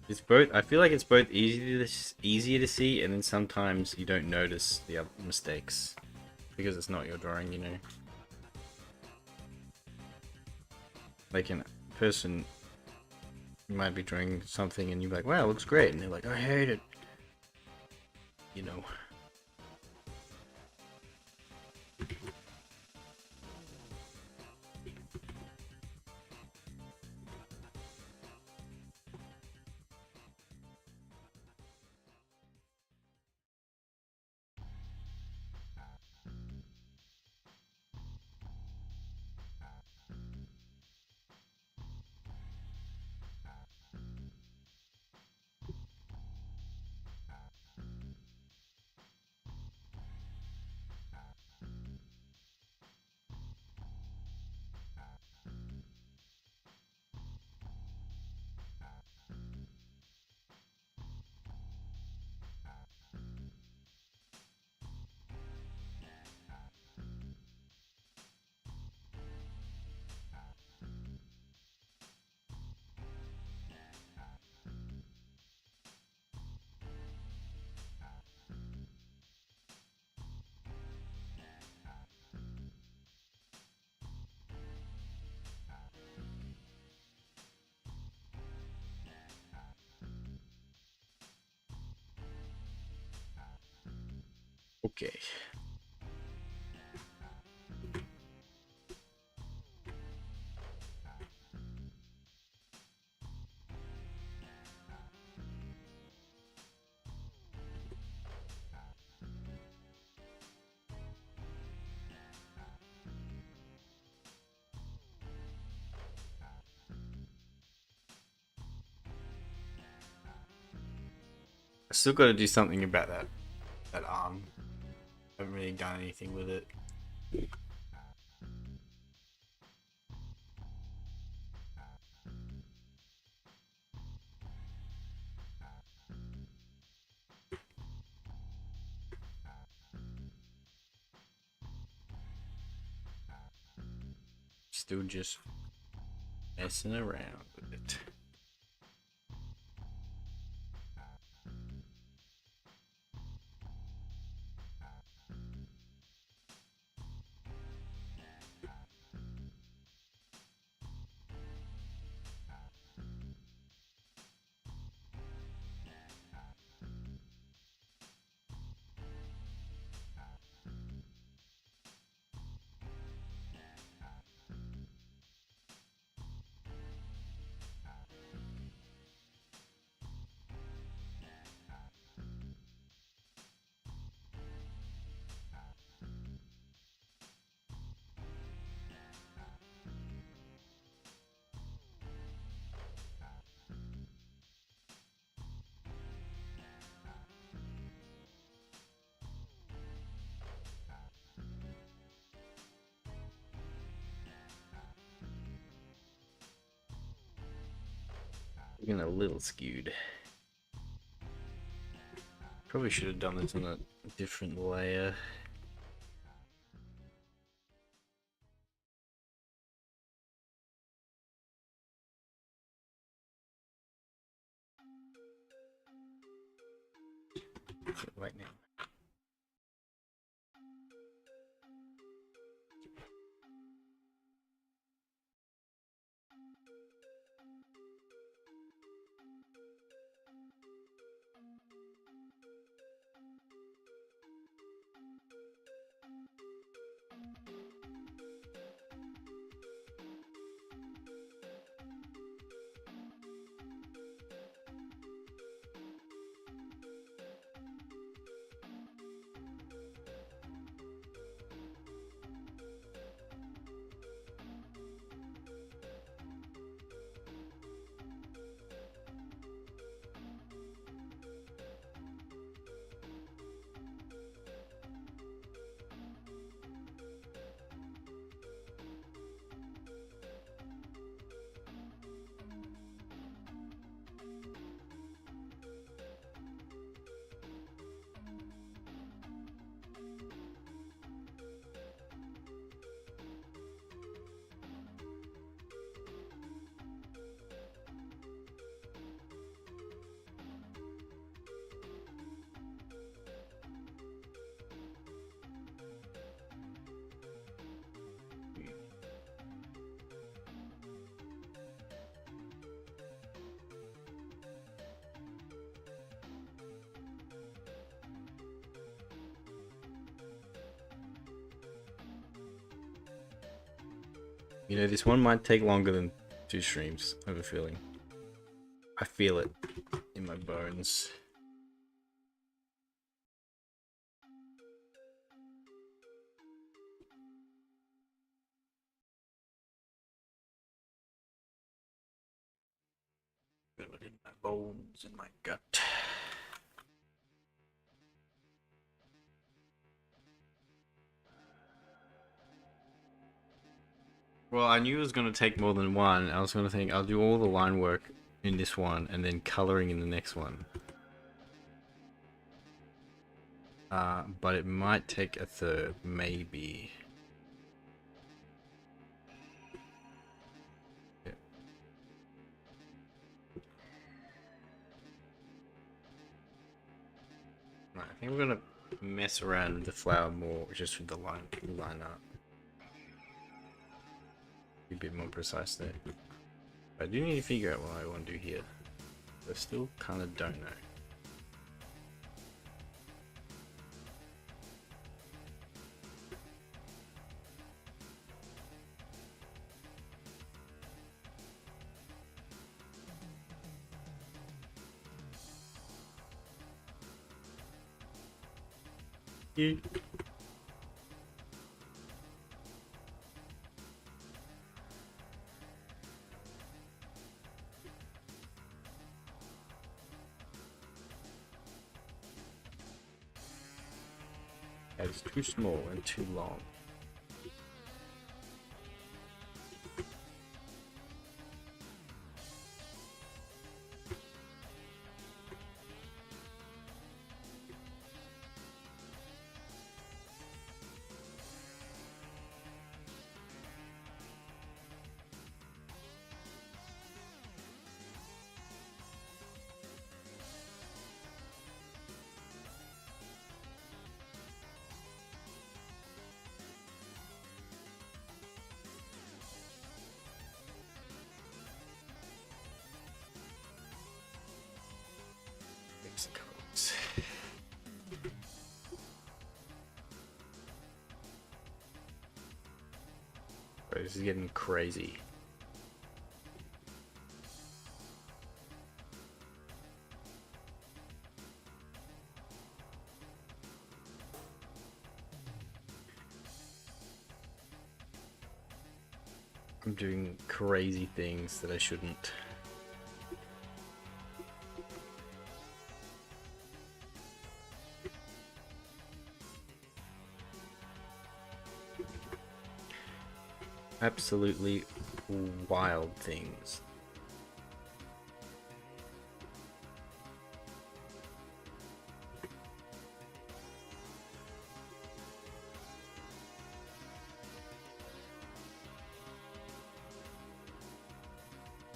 It's both. I feel like it's both easier to see, and then sometimes you don't notice the other mistakes because it's not your drawing. You know, like a person might be drawing something, and you're like, "Wow, it looks great," and they're like, "I hate it." You know. Okay. I still got to do something about that arm. I haven't really done anything with it. Still just messing around with it. Looking a little skewed. Probably should have done this on a different layer. Right now. You know, this one might take longer than 2 streams, I have a feeling. I feel it in my bones. Feel it in my bones, in my gut. Well, I knew it was going to take more than one. I was going to think I'll do all the line work in this one and then coloring in the next one. But it might take a third, maybe. Yeah. Right, I think we're going to mess around with the flower more just with the line art. Be a bit more precise there. I do need to figure out what I want to do here. I still kind of don't know. Yeah. It's too small and too long. Mix the colors. Bro, this is getting crazy. I'm doing crazy things that I shouldn't. Absolutely wild things.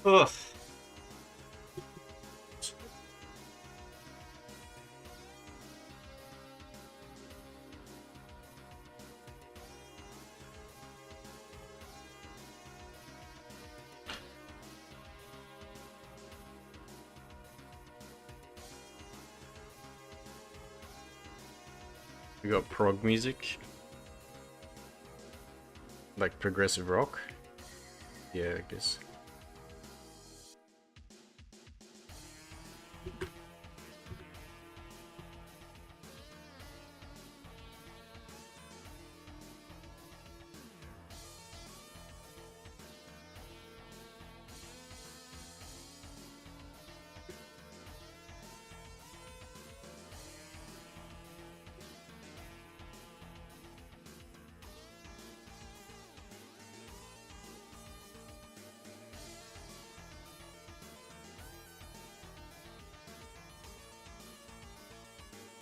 Ugh. We got prog music, like progressive rock. Yeah, I guess.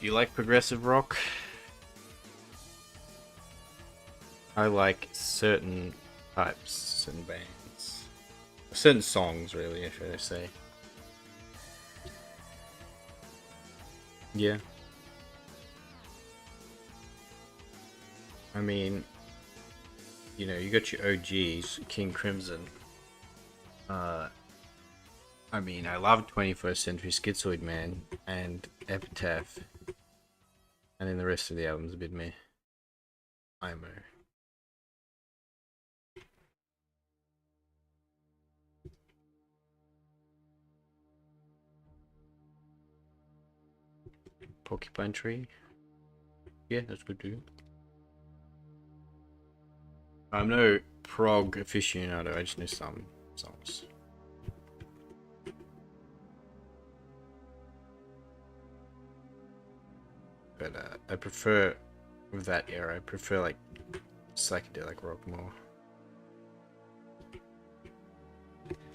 Do you like progressive rock? I like certain types, certain bands, certain songs, really, if I say. Yeah. I mean, you know, you got your OGs, King Crimson. I mean, I love 21st Century Schizoid Man and Epitaph. And then the rest of the album's a bit meh. IMO. Porcupine Tree. Yeah, that's good too. I'm no prog aficionado, I just know some songs. But I prefer, with that era, I prefer like psychedelic rock more.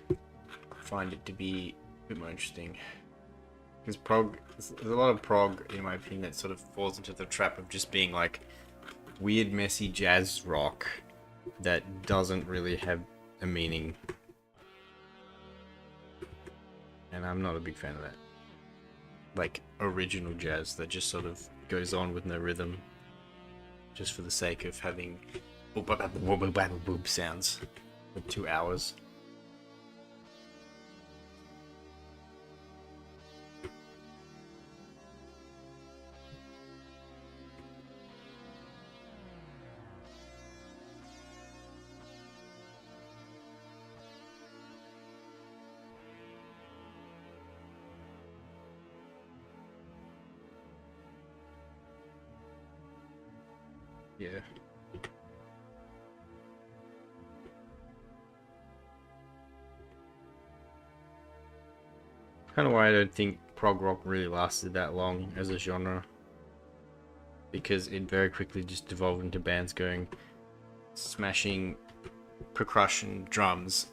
I find it to be a bit more interesting. Because prog, there's a lot of prog, in my opinion, that sort of falls into the trap of just being like weird, messy jazz rock that doesn't really have a meaning. And I'm not a big fan of that. Like original jazz that just sort of goes on with no rhythm, just for the sake of having boop sounds for 2 hours. Yeah. Kind of why I don't think prog rock really lasted that long as a genre. Because it very quickly just devolved into bands going smashing percussion drums,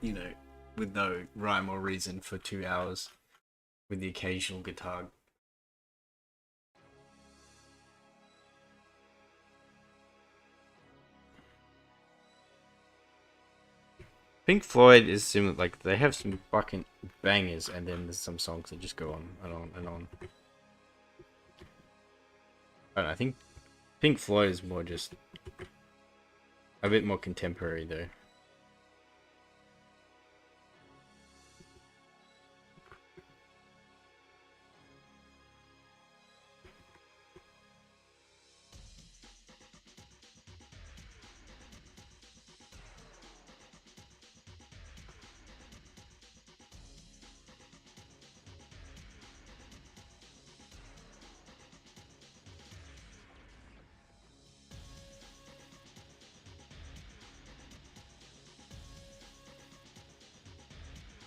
you know, with no rhyme or reason for 2 hours, with the occasional guitar. Pink Floyd is similar, like they have some fucking bangers, and then there's some songs that just go on and on and on. I don't know, I think Pink Floyd is more just a bit more contemporary though.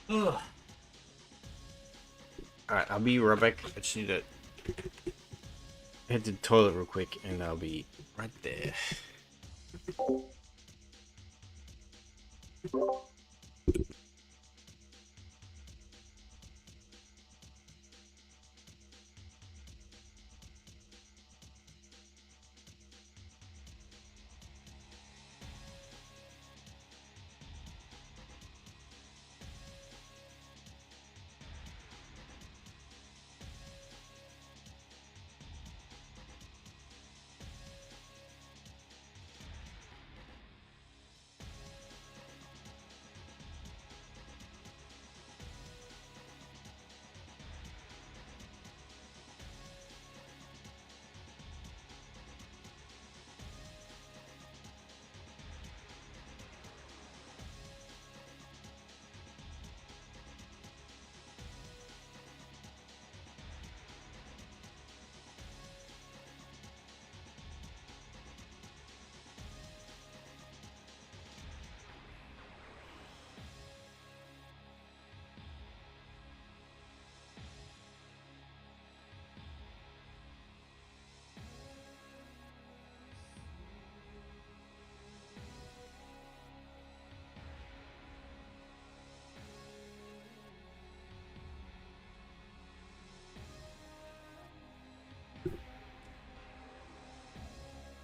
Ugh. Alright, I'll be right back. I just need to head to the toilet real quick and I'll be right there.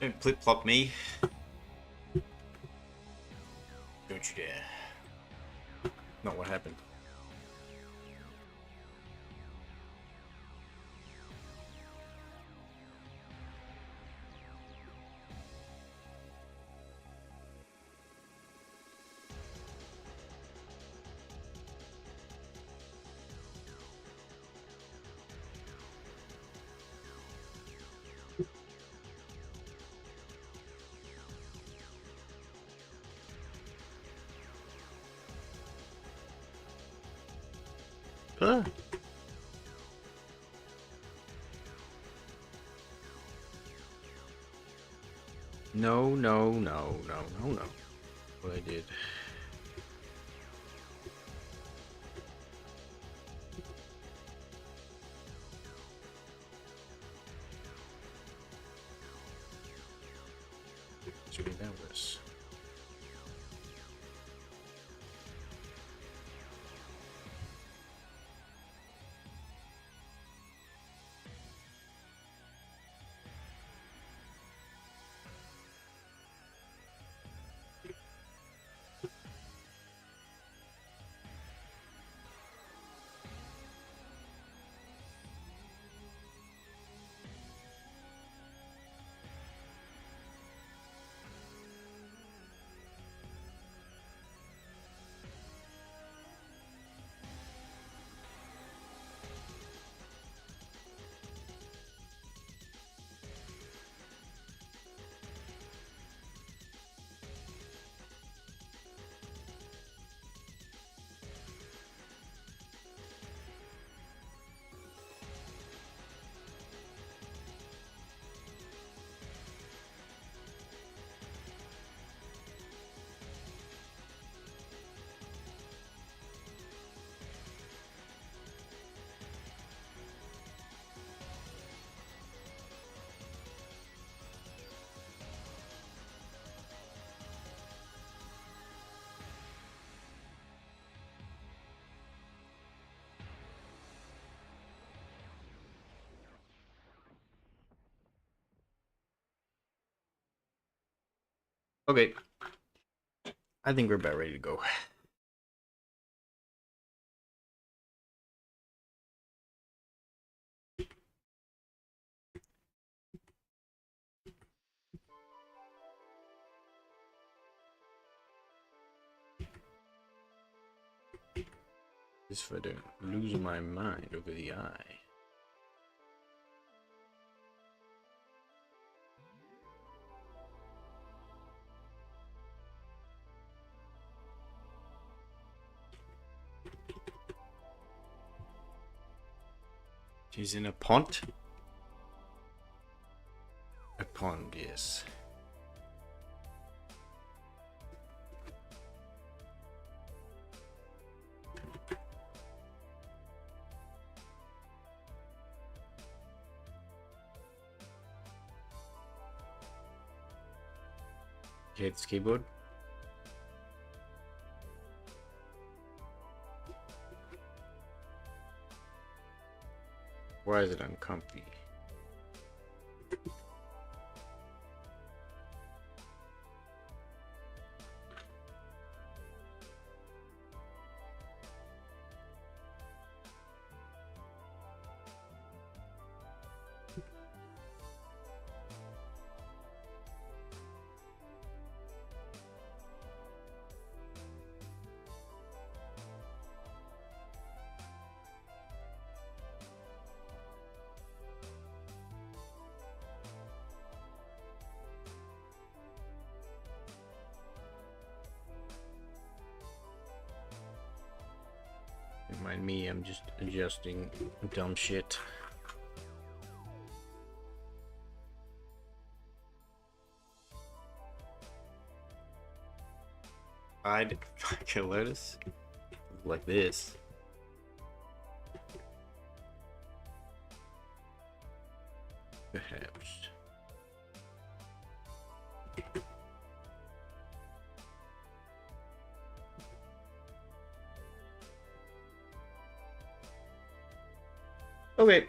Don't flip-flop me. Don't you dare. Not what happened. Huh? No, no, no, no, no, no. What I did. Let's read that was. Okay. I think we're about ready to go. Just for the losing my mind over the eye. She's in a pond. A pond, yes. Okay, it's keyboard. Why is it uncomfy? Don't mind me, I'm just adjusting dumb shit. I'd fucking lettuce like this. Perhaps. Okay.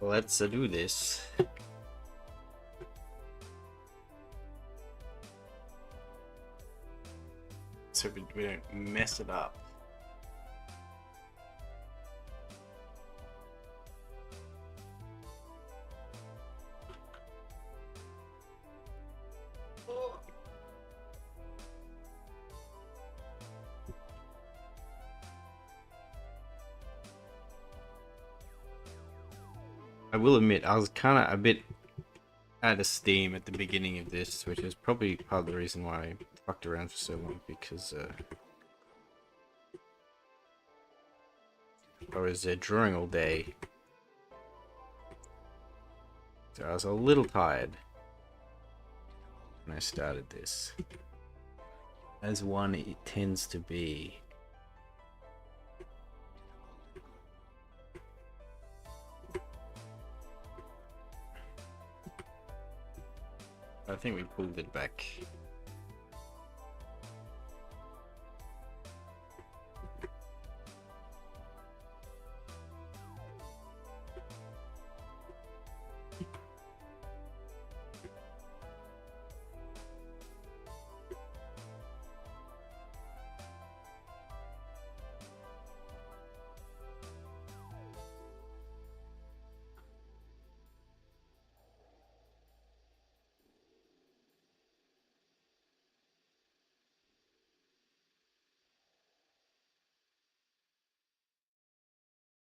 Let's do this. So we don't mess it up. I will admit, I was kind of a bit out of steam at the beginning of this, which is probably part of the reason why I fucked around for so long, because I was drawing all day. So I was a little tired when I started this. As one it tends to be. I think we pulled it back.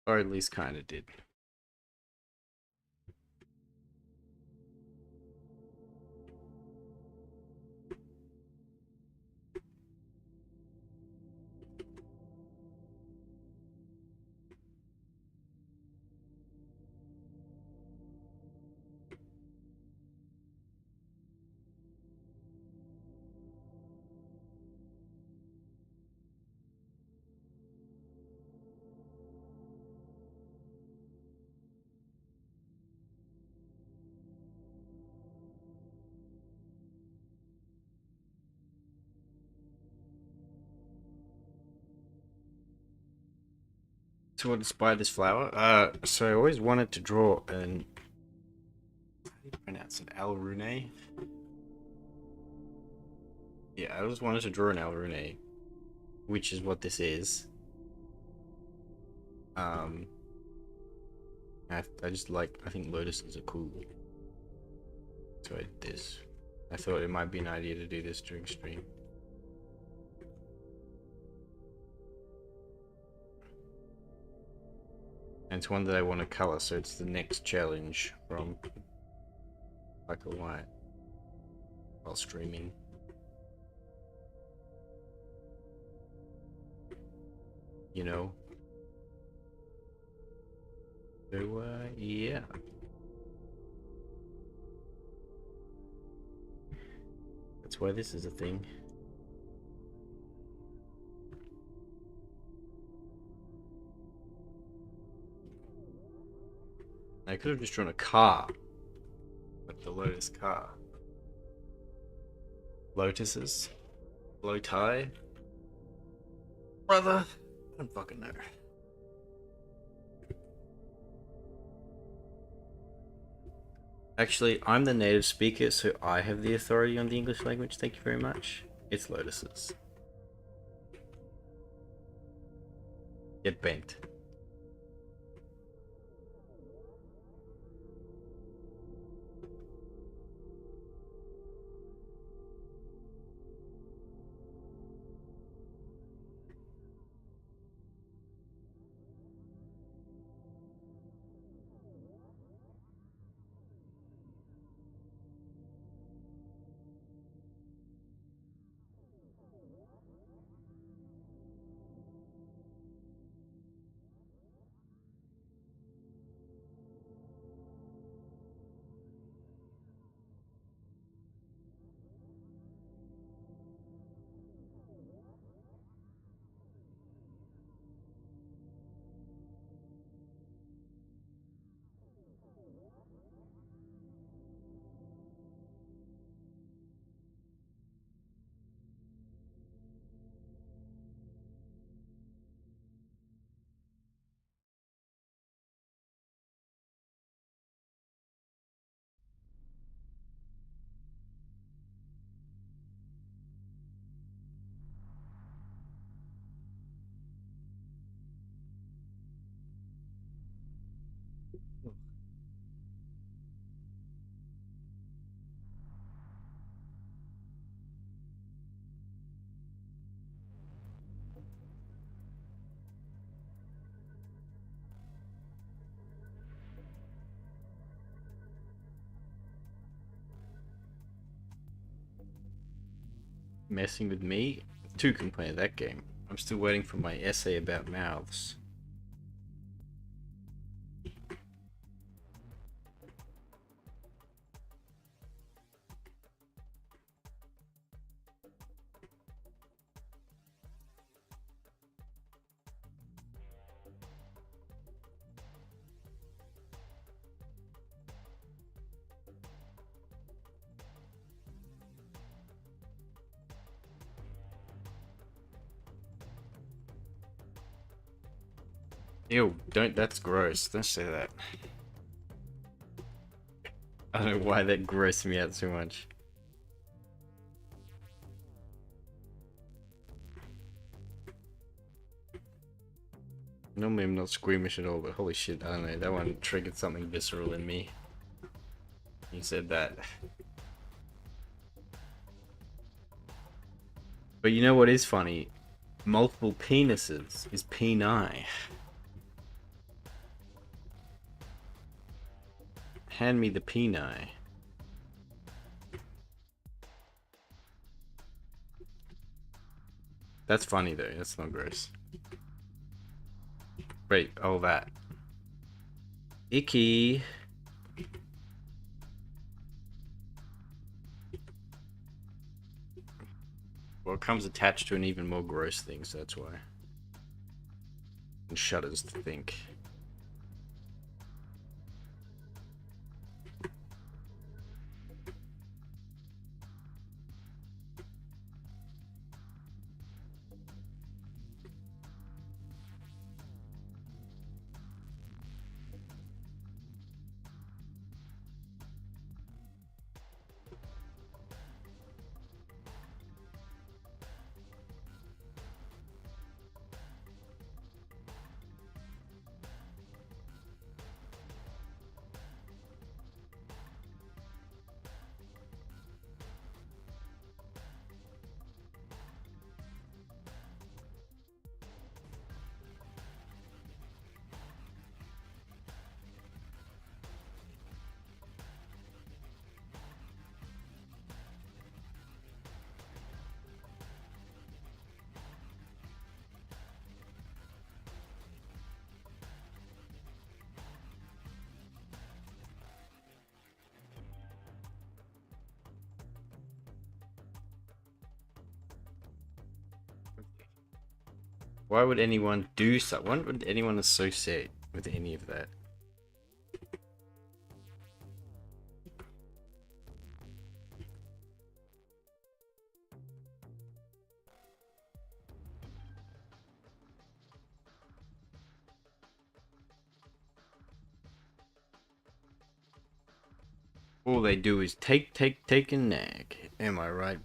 Or at least kind of did. So what inspired this flower? So I always wanted to draw an... How do you pronounce it? Alrune? Yeah, I always wanted to draw an Alrune, which is what this is. I just like, I think lotuses are cool. So I did this. I thought it might be an idea to do this during stream. And it's one that I want to color, so it's the next challenge from Black or White while streaming. You know? So, yeah. That's why this is a thing. I could have just drawn a car. Like the Lotus car. Lotuses? Loti? Brother? I don't fucking know. Actually, I'm the native speaker, so I have the authority on the English language. Thank you very much. It's lotuses. Get banked. messing with me. Two can play that game. I'm still waiting for my essay about mouths. Ew, that's gross. Don't say that. I don't know why that grossed me out so much. Normally I'm not squeamish at all, but holy shit, I don't know, that one triggered something visceral in me. You said that. But you know what is funny? Multiple penises is peni. Hand me the peni. That's funny though, that's not gross. Wait, oh that. Icky. Well, it comes attached to an even more gross thing, so that's why. And shudders to think. Why would anyone do so? Why would anyone associate with any of that? All they do is take and nag. Am I right?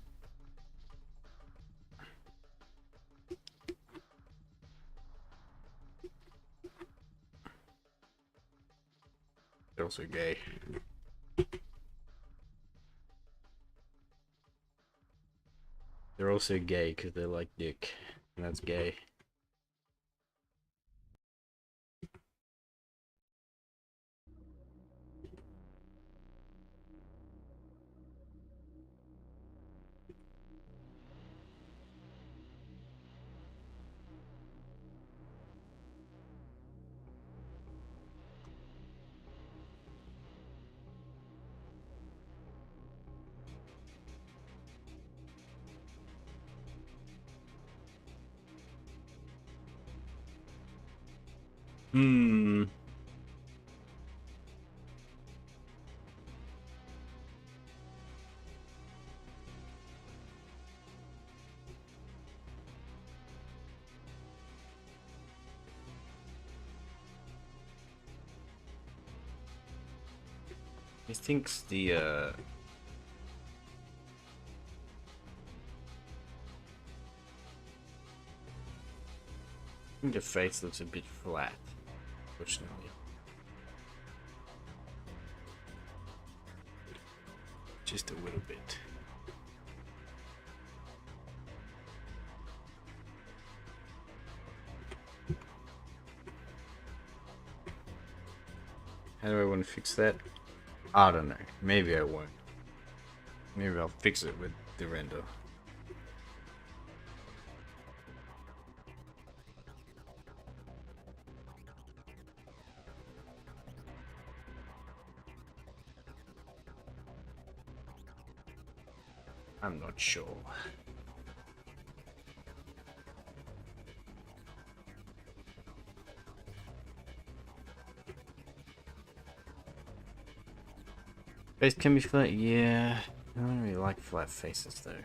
They're also gay. They're also gay because they like dick, and that's gay. Hmm. He thinks the I think the face looks a bit flat, unfortunately. Just a little bit. How do I want to fix that? I don't know. Maybe I won't. Maybe I'll fix it with the render. I'm not sure. Face can be flat, yeah. I don't really like flat faces though.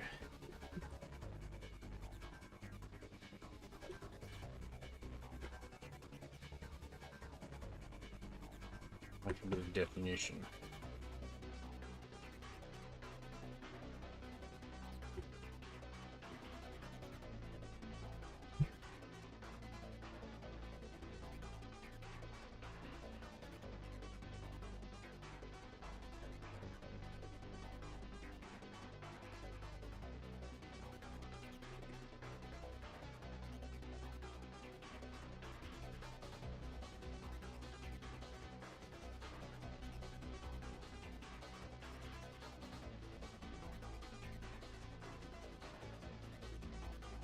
Like a bit of definition.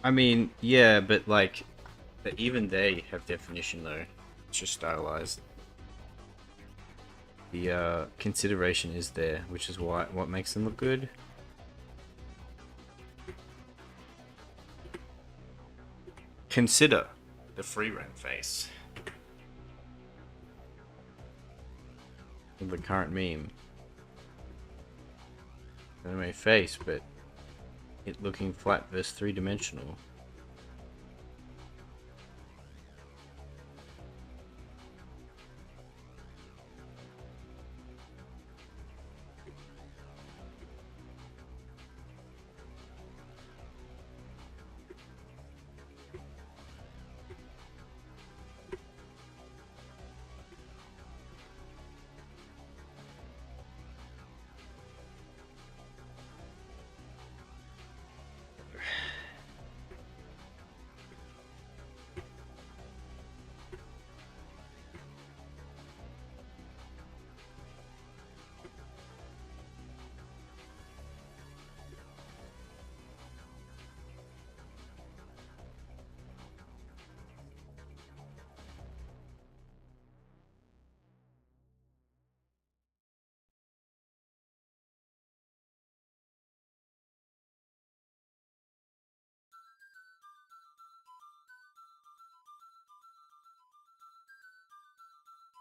I mean, yeah, but like, even they have definition though. It's just stylized. The consideration is there, which is what makes them look good. Consider the free rent face. The current meme. Anime face, but it looking flat versus three-dimensional.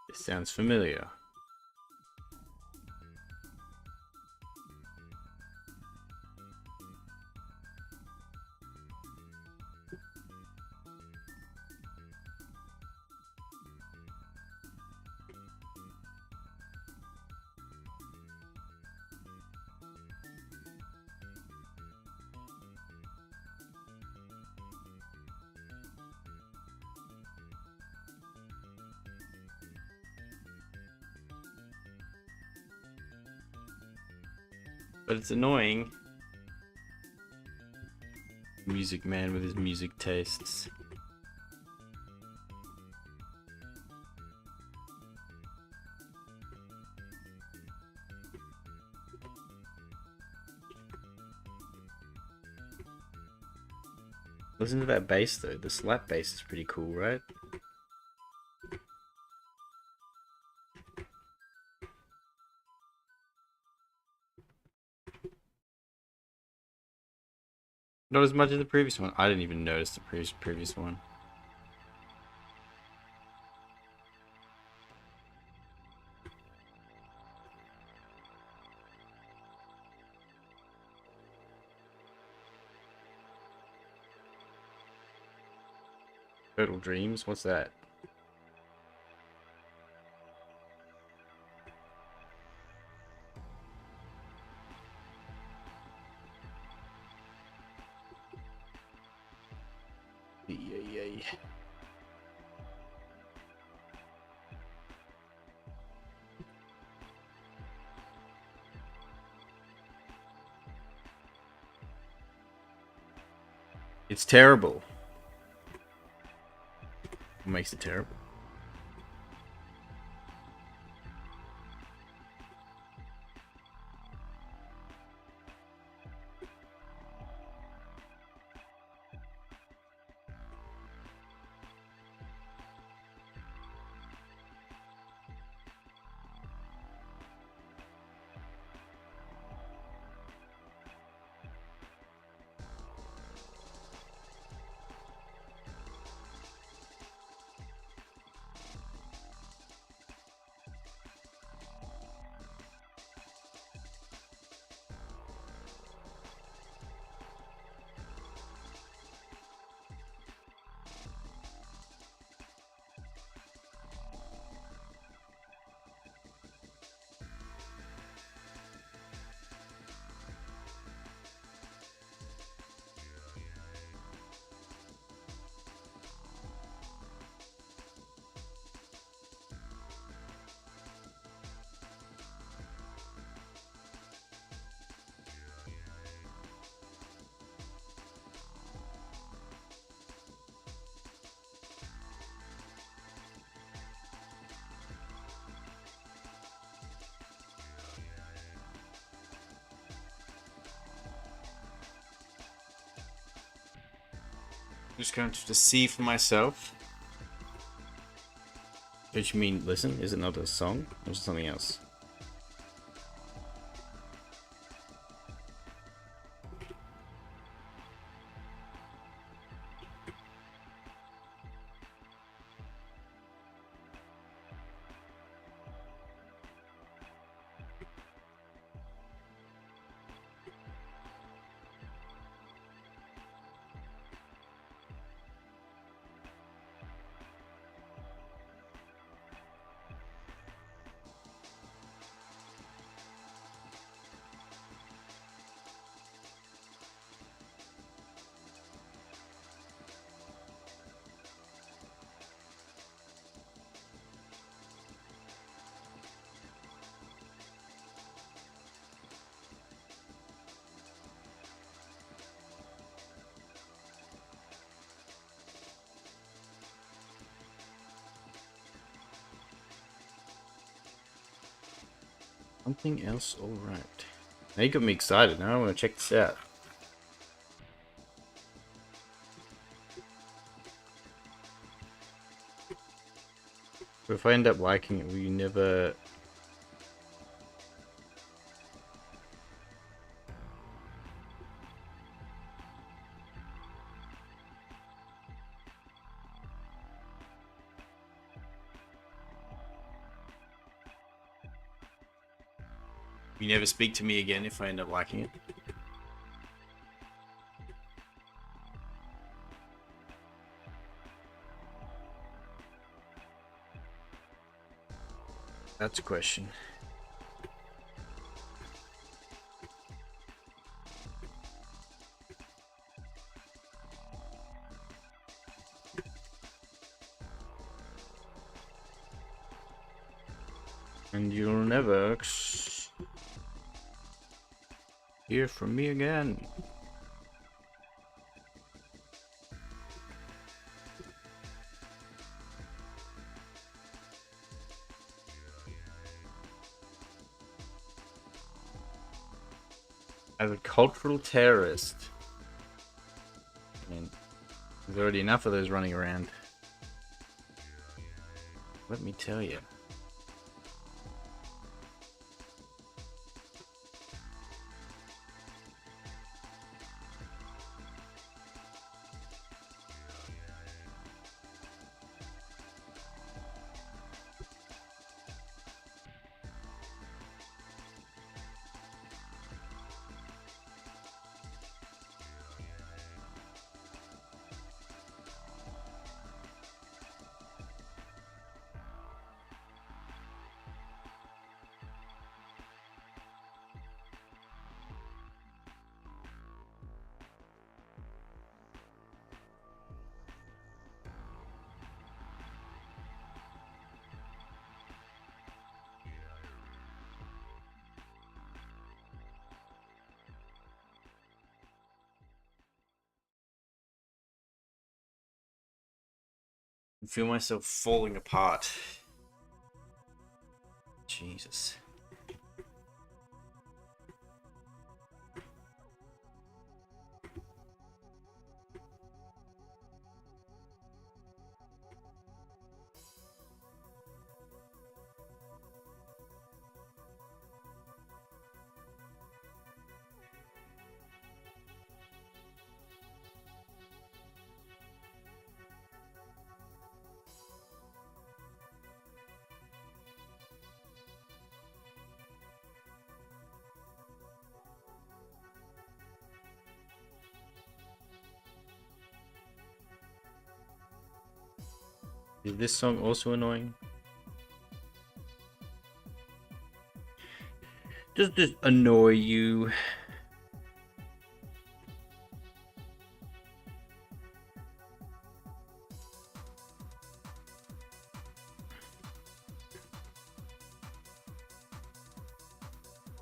This sounds familiar. But it's annoying. Music man with his music tastes. Listen to that bass though. The slap bass is pretty cool, right? Not as much as the previous one. I didn't even notice the previous one. Turtle Dreams? What's that? Yay. It's terrible. What makes it terrible? Just going to see for myself. What you mean, listen? Is it not a song? Or is it something else? Something else, alright. Now you got me excited, now I want to check this out. But if I end up liking it, will you never... You never speak to me again if I end up liking it? That's a question. And you'll never hear from me again. As a cultural terrorist. I mean, there's already enough of those running around. Let me tell you. I feel myself falling apart. Jesus. Is this song also annoying? Does this annoy you?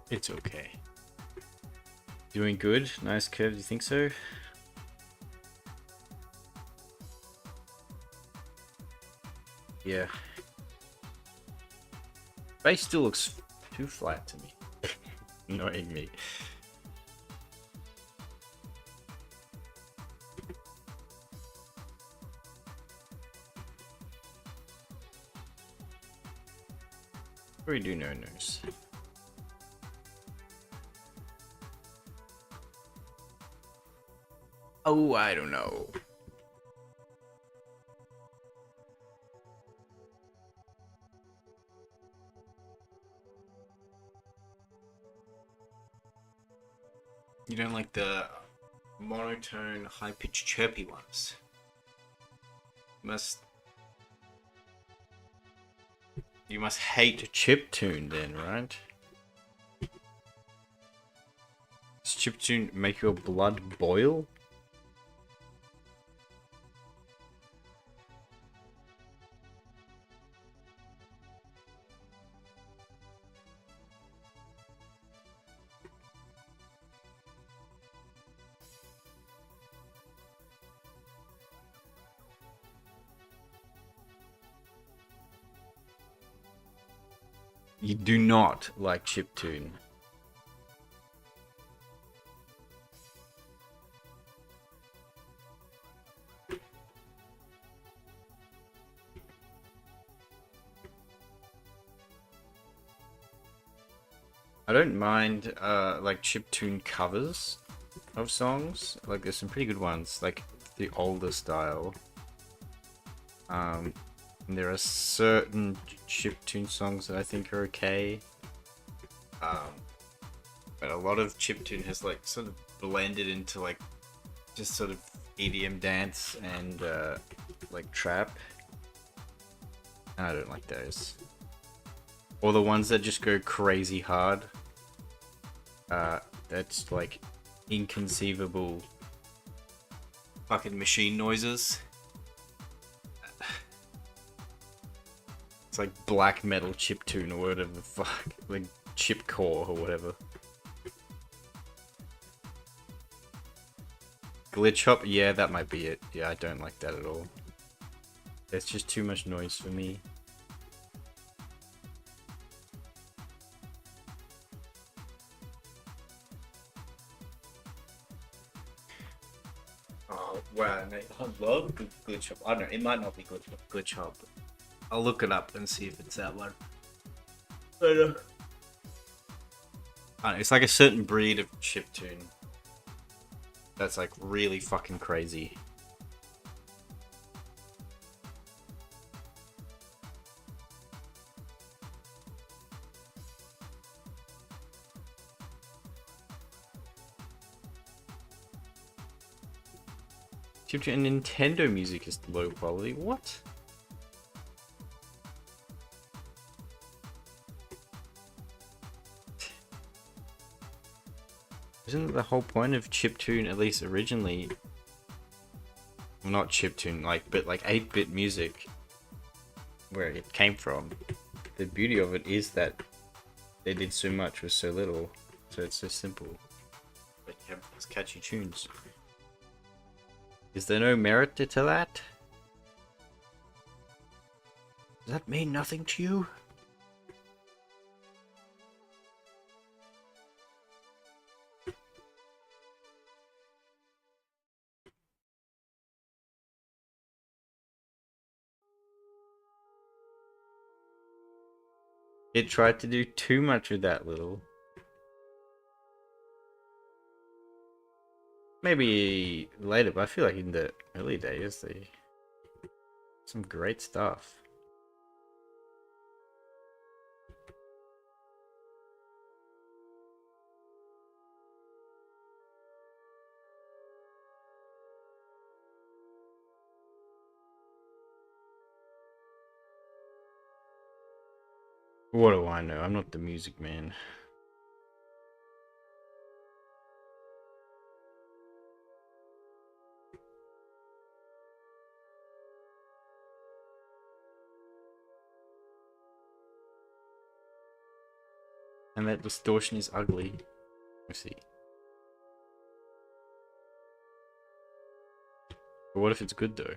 It's okay. Doing good? Nice curve, do you think so? Yeah. Base still looks too flat to me. Annoying me. We do no-nos. Oh, I don't know. You don't like the monotone, high-pitched, chirpy ones? You must hate chiptune then, right? Does chiptune make your blood boil? You do not like chiptune. I don't mind like chiptune covers of songs. Like there's some pretty good ones, like the older style. And there are certain chiptune songs that I think are okay. But a lot of chiptune has like sort of blended into like just sort of EDM dance and like trap. And I don't like those. Or the ones that just go crazy hard. That's like inconceivable fucking machine noises. It's like black metal chiptune or whatever the fuck. Like chipcore or whatever. Glitch hop? Yeah, that might be it. Yeah, I don't like that at all. It's just too much noise for me. Oh, wow, mate. I love glitch hop. I don't know, it might not be glitch hop. I'll look it up and see if it's that one. But, I don't know, it's like a certain breed of chiptune that's like really fucking crazy. Chiptune and Nintendo music is low quality. What? Isn't the whole point of chiptune, at least originally, well, not chiptune, like, but like 8-bit music, where it came from? The beauty of it is that they did so much with so little, so it's so simple. But you have these catchy tunes. Is there no merit to that? Does that mean nothing to you? It tried to do too much with that little. Maybe later, but I feel like in the early days, they some great stuff. What do I know? I'm not the music man. And that distortion is ugly. Let's see. But what if it's good though?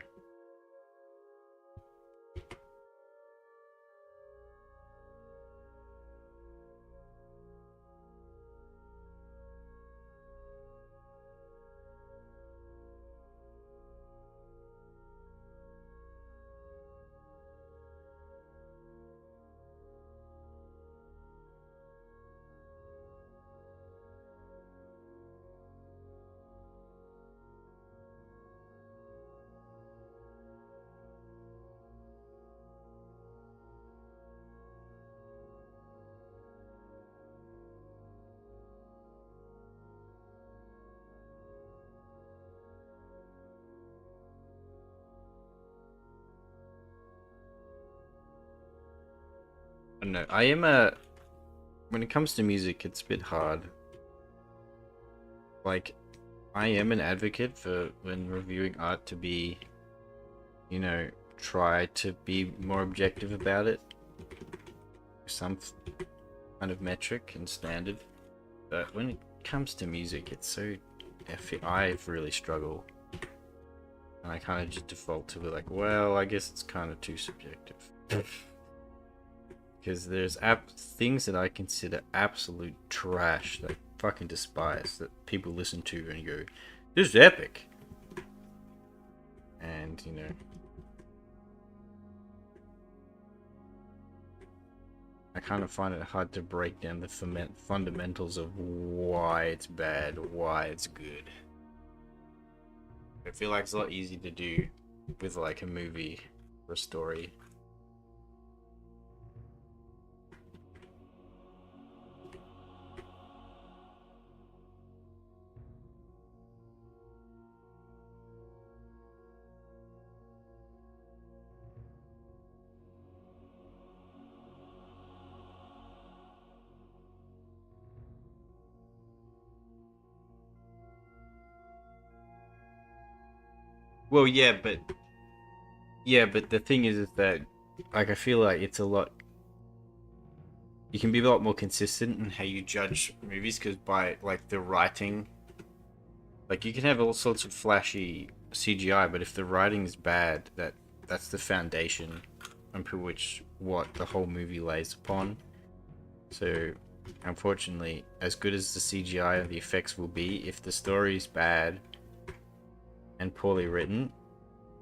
I don't know. When it comes to music, it's a bit hard. Like, I am an advocate for when reviewing art to be, you know, try to be more objective about it. Some kind of metric and standard. But when it comes to music, it's so... I really struggle. And I kind of just default to be like, well, I guess it's kind of too subjective. Because there's things that I consider absolute trash that I fucking despise that people listen to and go, this is epic. And, you know, I kind of find it hard to break down the fundamentals of why it's bad, why it's good. I feel like it's a lot easier to do with like a movie or a story. Well, yeah, but the thing is that like I feel like it's a lot. You can be a lot more consistent in how you judge movies because by like the writing, like you can have all sorts of flashy CGI, but if the writing is bad, that's the foundation upon which what the whole movie lays upon. So, unfortunately, as good as the CGI and the effects will be, if the story is bad and poorly written,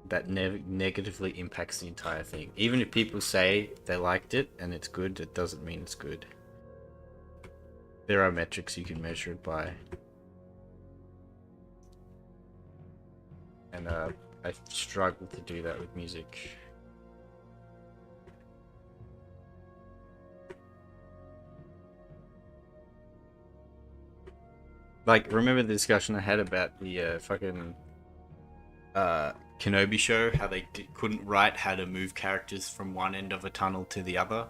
that negatively impacts the entire thing. Even if people say they liked it and it's good, it doesn't mean it's good. There are metrics you can measure it by. And I struggle to do that with music. Like, remember the discussion I had about the fucking Kenobi show? How they couldn't write how to move characters from one end of a tunnel to the other?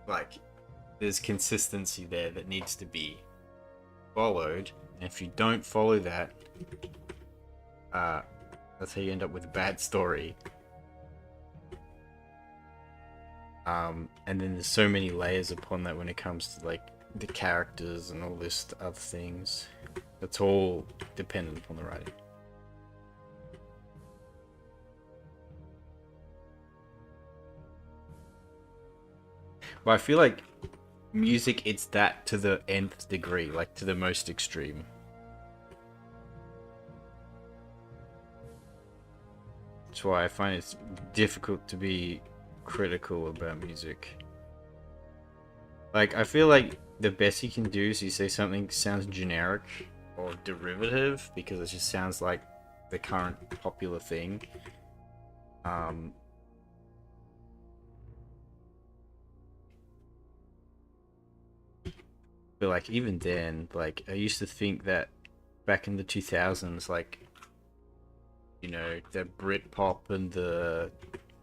Like, there's consistency there that needs to be followed. And if you don't follow that, that's how you end up with a bad story. And then there's so many layers upon that when it comes to like the characters and all this other things. That's all dependent upon the writing. Well, I feel like music, it's that to the nth degree, like to the most extreme. That's why I find it's difficult to be critical about music. Like, I feel like the best you can do is you say something sounds generic or derivative because it just sounds like the current popular thing. But like even then, like I used to think that back in the 2000s, like you know, the Brit pop and the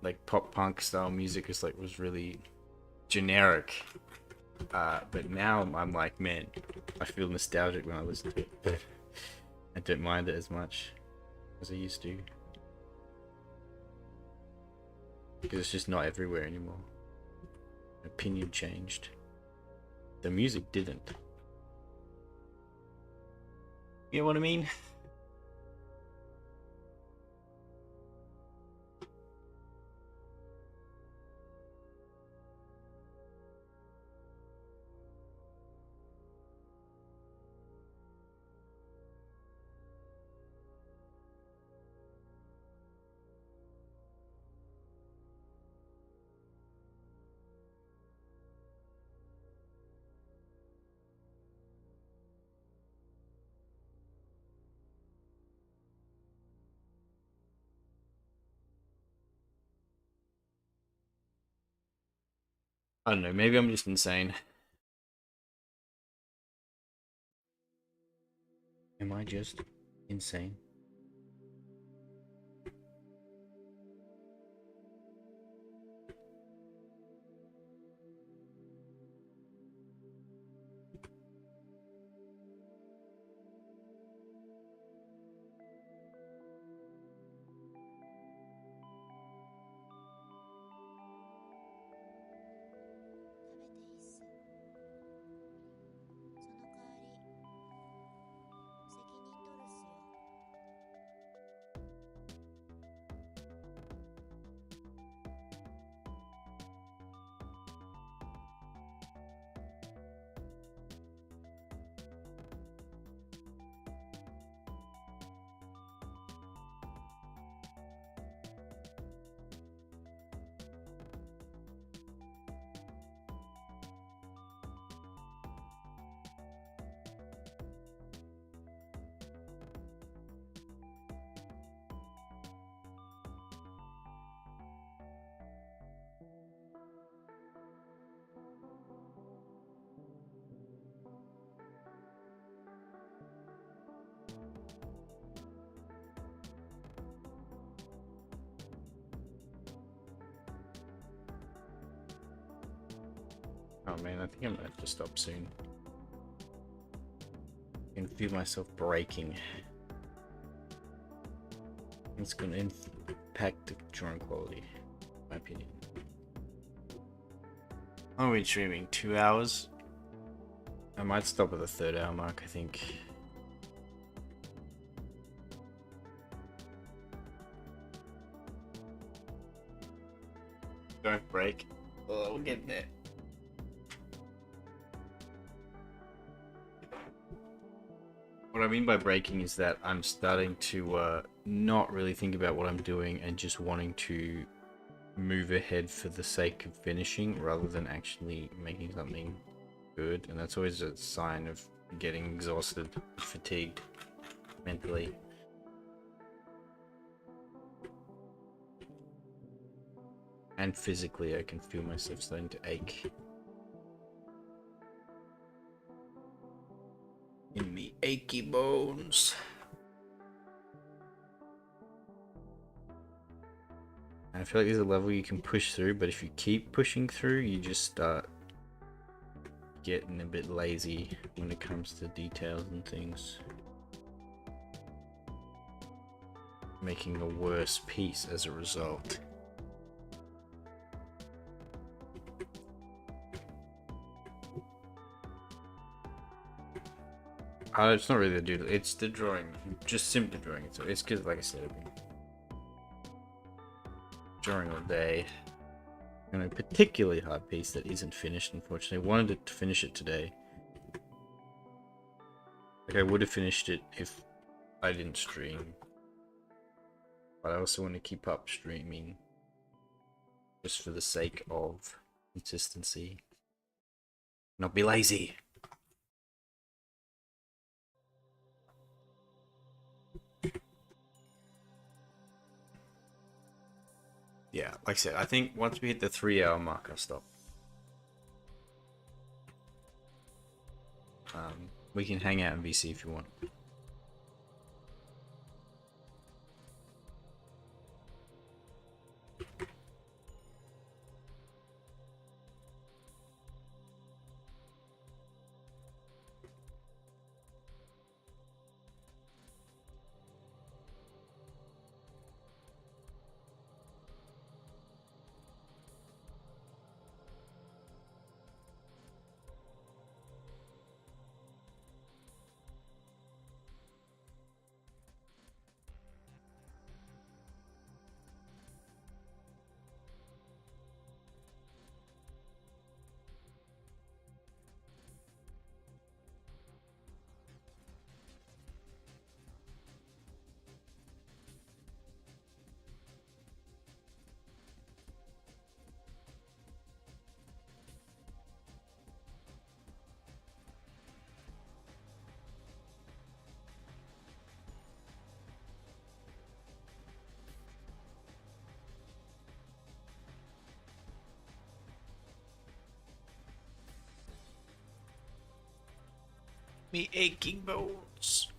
like pop punk style music was really generic. But now I'm like, man, I feel nostalgic when I listen to it. I don't mind it as much as I used to. Because it's just not everywhere anymore. Opinion changed. The music didn't. You know what I mean? I don't know, maybe I'm just insane. Am I just insane? Oh man, I think I'm gonna have to stop soon. I can feel myself breaking. It's gonna impact the drawing quality, in my opinion. I've been streaming 2 hours. I might stop at the 3rd hour mark, I think. Don't break. Oh, we'll get there. What I mean by breaking is that I'm starting to not really think about what I'm doing and just wanting to move ahead for the sake of finishing rather than actually making something good. And that's always a sign of getting exhausted, fatigued mentally. And physically, I can feel myself starting to ache. In me achy bones. And I feel like there's a level you can push through, but if you keep pushing through, you just start getting a bit lazy when it comes to details and things. Making a worse piece as a result. It's not really the doodle, it's the drawing. Just simply drawing it. So it's because, like I said, I've been drawing all day. And a particularly hard piece that isn't finished, unfortunately. I wanted to finish it today. Like, I would have finished it if I didn't stream. But I also want to keep up streaming. Just for the sake of consistency. Not be lazy. Yeah, like I said, I think once we hit the 3 hour mark, I'll stop. We can hang out in VC if you want. Me aching bones.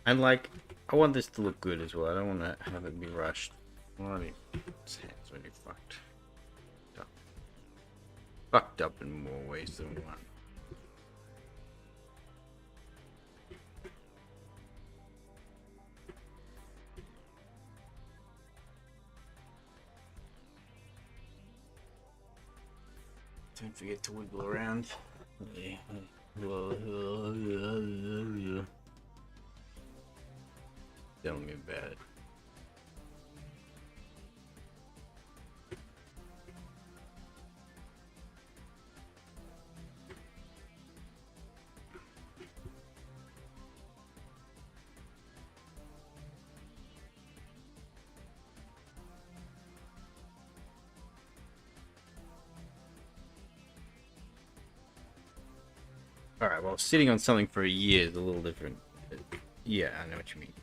And like, I want this to look good as well. I don't want to have it be rushed. Alrighty, his hands already fucked up. Fucked up in more ways than one. Don't forget to wiggle around. Yeah. Tell me about it. Alright, well, sitting on something for a year is a little different. Yeah, I know what you mean.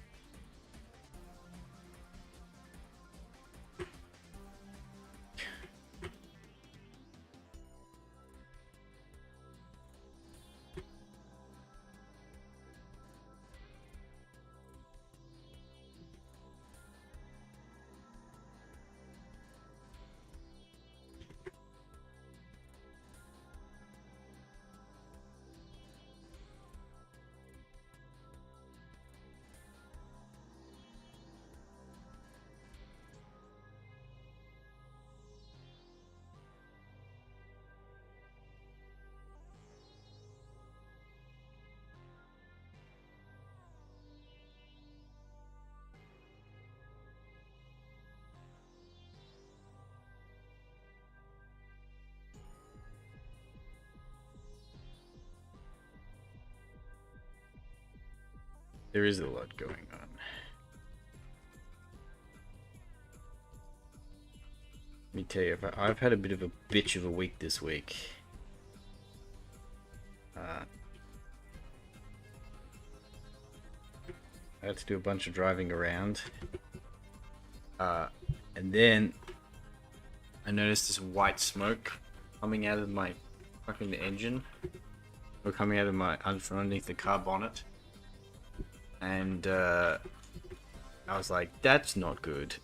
There is a lot going on. Let me tell you, I've had a bit of a bitch of a week this week. I had to do a bunch of driving around. And then I noticed this white smoke coming out of my fucking engine. Or coming out of my underneath the car bonnet. And I was like, that's not good.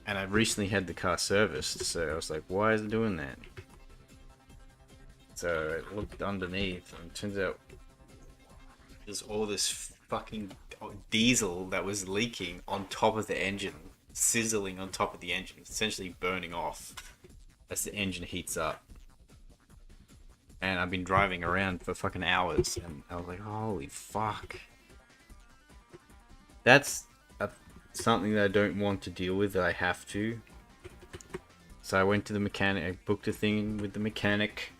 And I recently had the car serviced, so I was like, why is it doing that? So I looked underneath, and it turns out there's all this fucking diesel that was leaking on top of the engine, sizzling on top of the engine, essentially burning off as the engine heats up. And I've been driving around for fucking hours, and I was like, holy fuck. That's something that I don't want to deal with, that I have to. So I went to the mechanic, I booked a thing with the mechanic.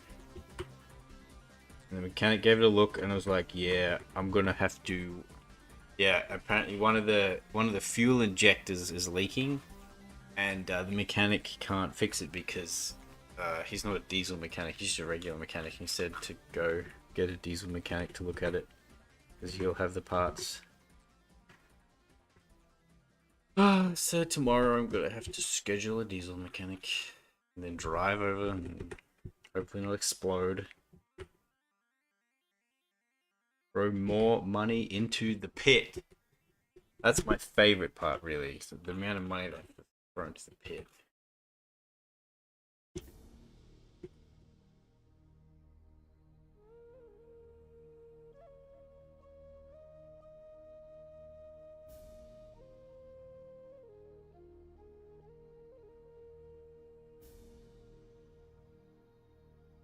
And the mechanic gave it a look, and I was like, yeah, I'm gonna have to... Yeah, apparently one of the fuel injectors is leaking. And the mechanic can't fix it because he's not a diesel mechanic, he's just a regular mechanic. He said to go get a diesel mechanic to look at it, because he'll have the parts. So tomorrow I'm gonna have to schedule a diesel mechanic and then drive over and hopefully not explode. Throw more money into the pit. That's my favorite part, really. So the amount of money that I have to throw into the pit.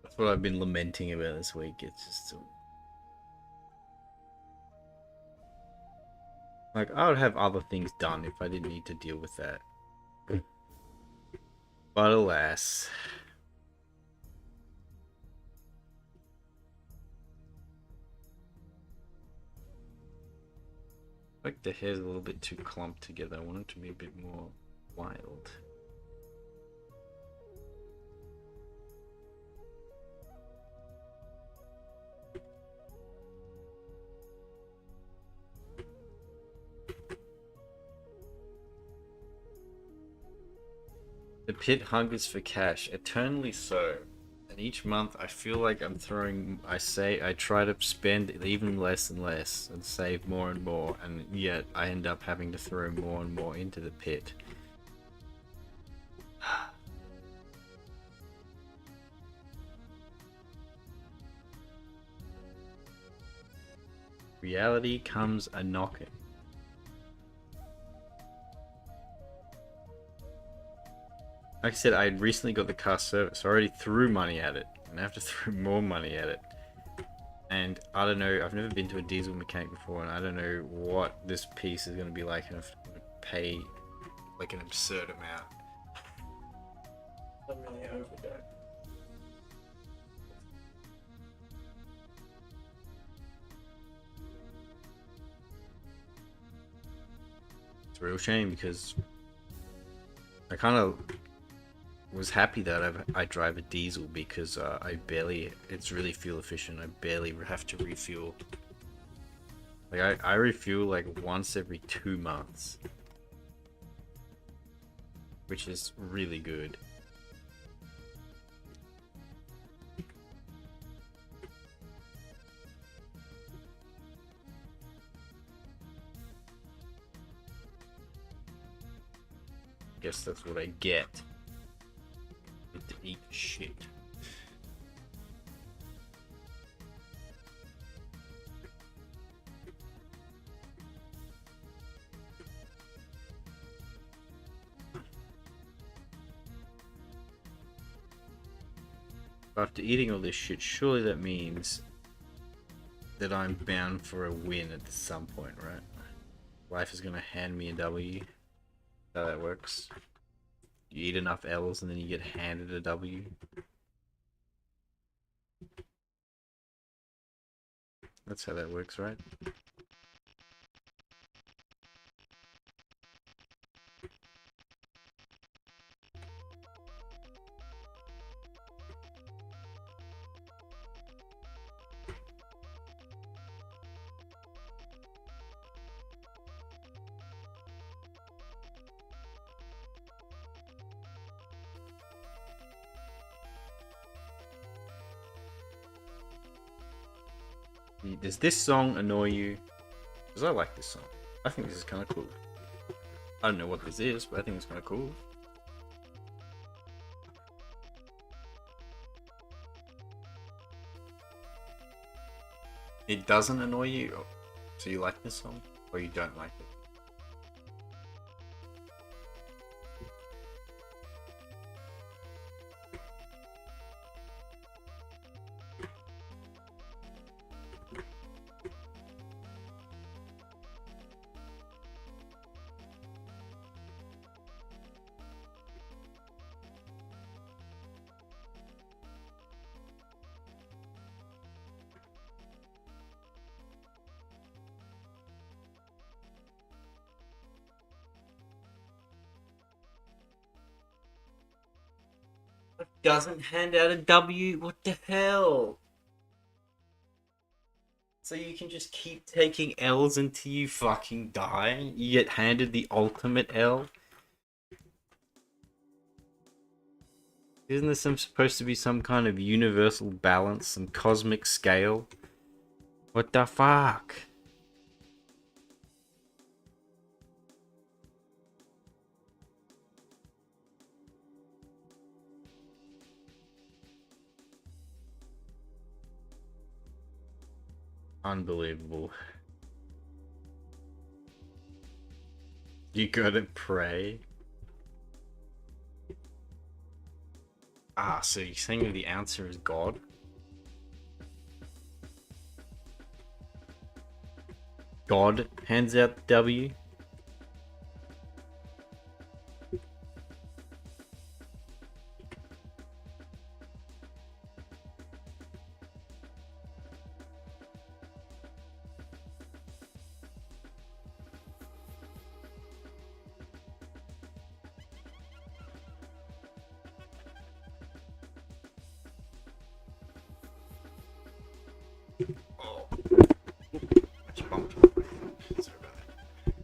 That's what I've been lamenting about this week. It's just like, I would have other things done if I didn't need to deal with that. But alas. Like the hair's a little bit too clumped together. I want it to be a bit more wild. The pit hungers for cash, eternally so. And each month I feel like I'm throwing, I try to spend even less and less and save more and more, and yet I end up having to throw more and more into the pit. Reality comes a knocking. Like I said, I recently got the car serviced. So I already threw money at it, and I have to throw more money at it. And I don't know, I've never been to a diesel mechanic before, and I don't know what this piece is going to be like, and I have to pay like an absurd amount. I really hope we don't. It's a real shame, because I kind of was happy that I drive a diesel, because it's really fuel efficient. I barely have to refuel. Like I refuel like once every 2 months, which is really good. Guess that's what I get. To eat shit. After eating all this shit, surely that means that I'm bound for a win at some point, right? Life is gonna hand me a W. How that works. You eat enough L's and then you get handed a W. That's how that works, right? Does this song annoy you? Because I like this song. I think this is kind of cool. I don't know what this is, but I think it's kind of cool. It doesn't annoy you? So you like this song? Or you don't like it? Doesn't hand out a W? What the hell? So you can just keep taking L's until you fucking die? You get handed the ultimate L? Isn't this supposed to be some kind of universal balance, some cosmic scale? What the fuck? Unbelievable. You gotta pray? Ah, so you're saying the answer is God? God hands out the W? Oh, I just bumped my phone. Sorry about that.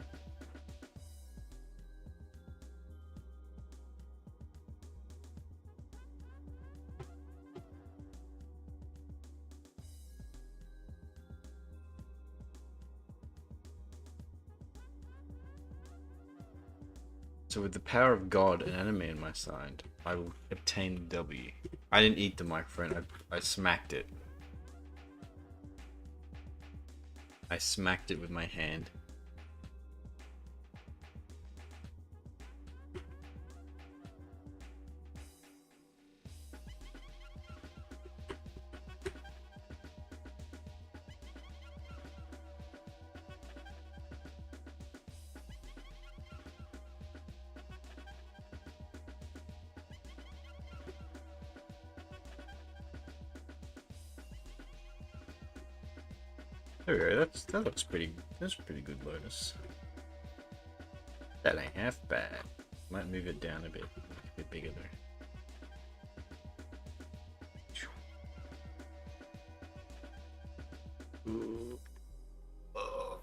So with the power of God and enemy in my side, I will obtain the W. I didn't eat the microphone, I smacked it. I smacked it with my hand. There we go, that's pretty good, Lotus. That ain't half bad. Might move it down a bit bigger though. Ooh. Oh.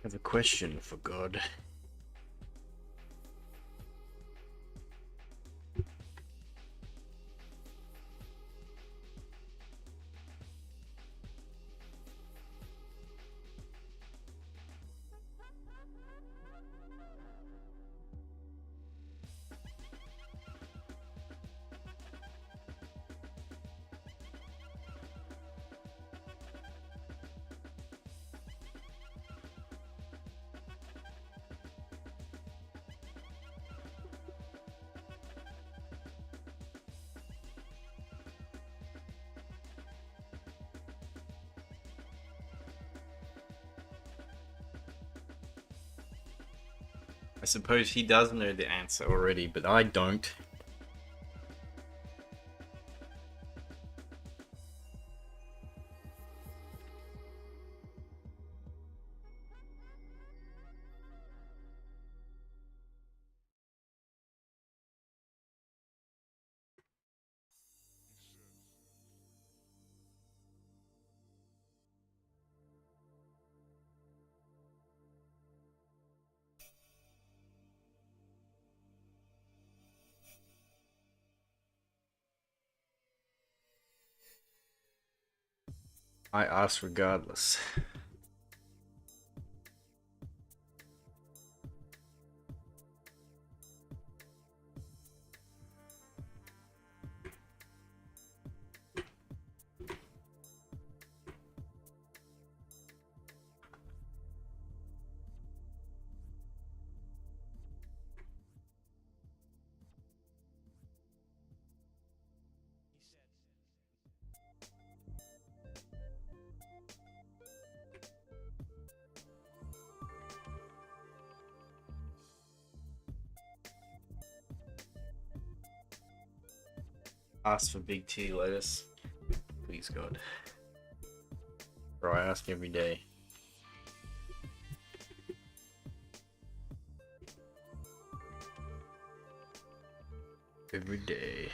I have a question for God. I suppose he does know the answer already, but I don't. I asked regardless. Ask for big T lettuce. Please God. Bro, I ask every day. Every day.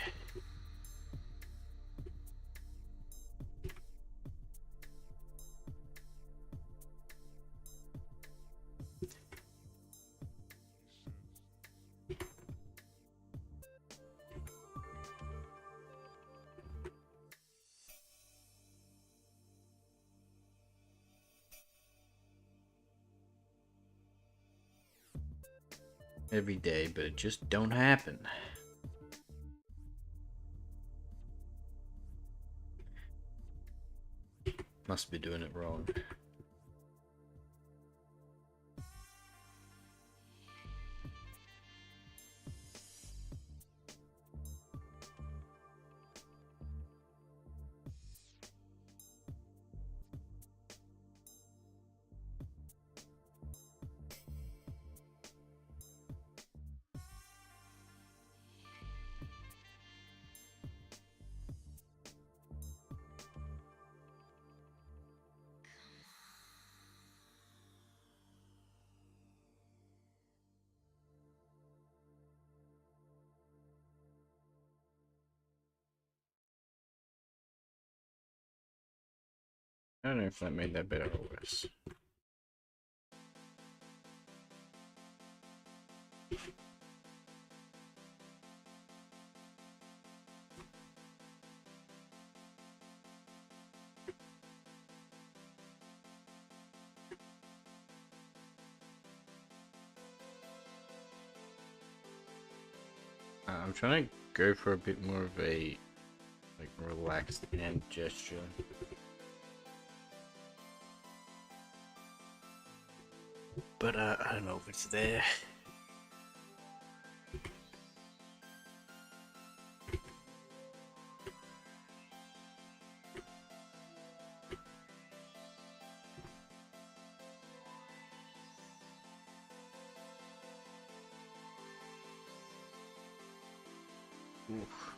Every day, but it just don't happen. Must be doing it wrong. I don't know if that made that better or worse. I'm trying to go for a bit more of a relaxed hand gesture. But I don't know if it's there. Oof.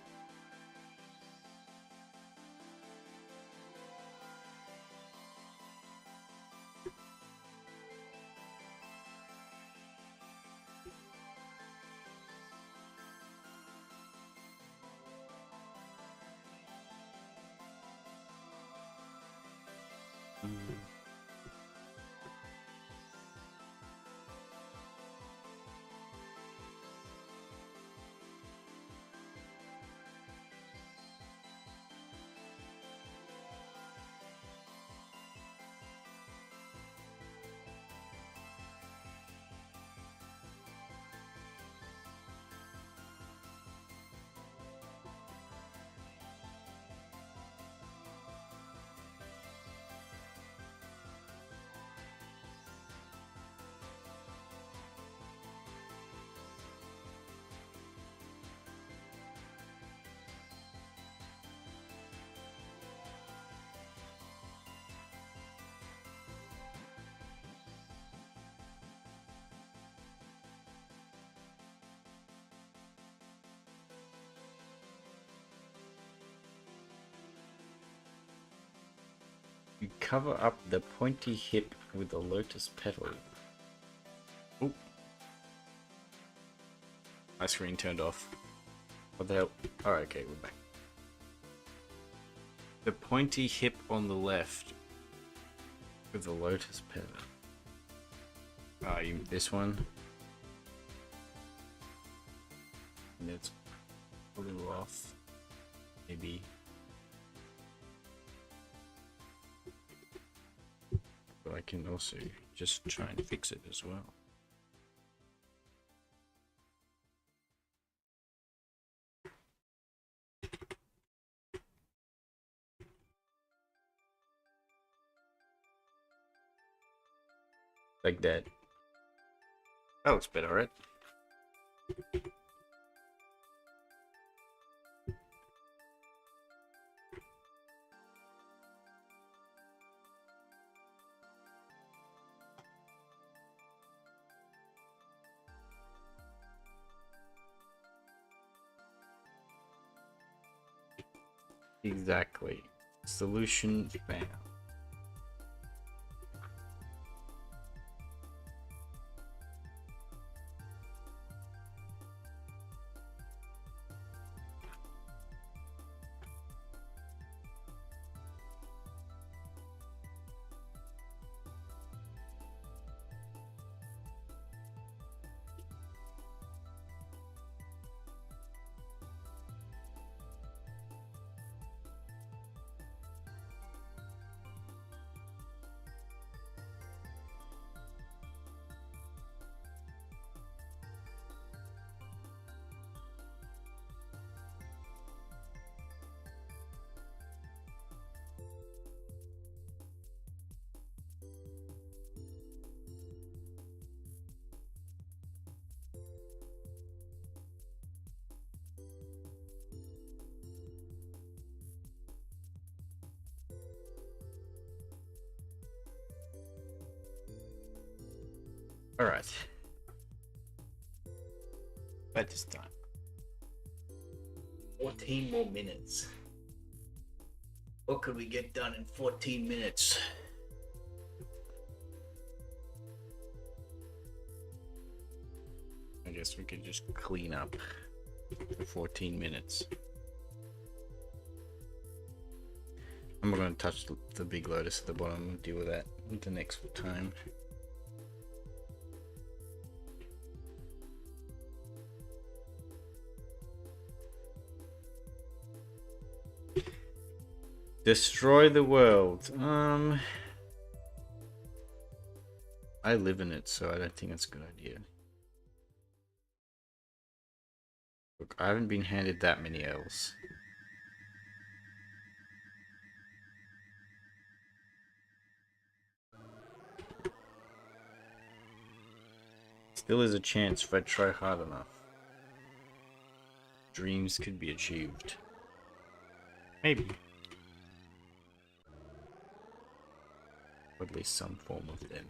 You cover up the pointy hip with a lotus petal. Oop. My screen turned off. What the hell? Alright, okay, we're back. The pointy hip on the left with the lotus petal. This one. And it's blue off. Maybe. But I can also just try and fix it as well. Like that. That looks better, right? Exactly. Solution found. Alright. By this time. 14 more minutes. What could we get done in 14 minutes? I guess we could just clean up for 14 minutes. I'm not going to touch the big lotus at the bottom. We'll deal with that the next time. Destroy the world. I live in it, so I don't think that's a good idea. Look, I haven't been handed that many L's. Still is a chance if I try hard enough. Dreams could be achieved. Maybe. Or at least some form of them.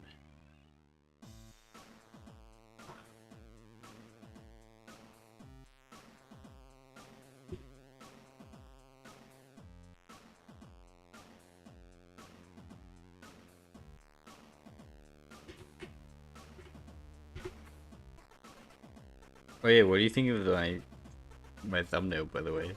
Oh yeah, what do you think of my thumbnail, by the way?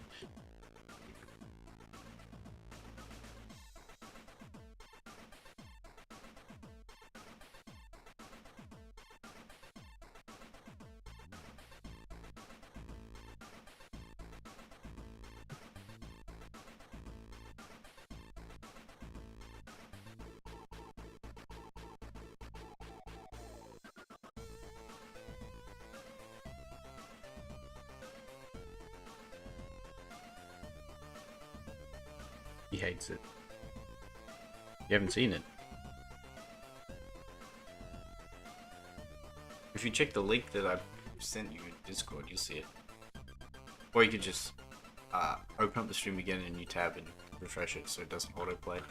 He hates it. You haven't seen it. If you check the link that I sent you in Discord, you'll see it. Or you could just open up the stream again in a new tab and refresh it so it doesn't autoplay.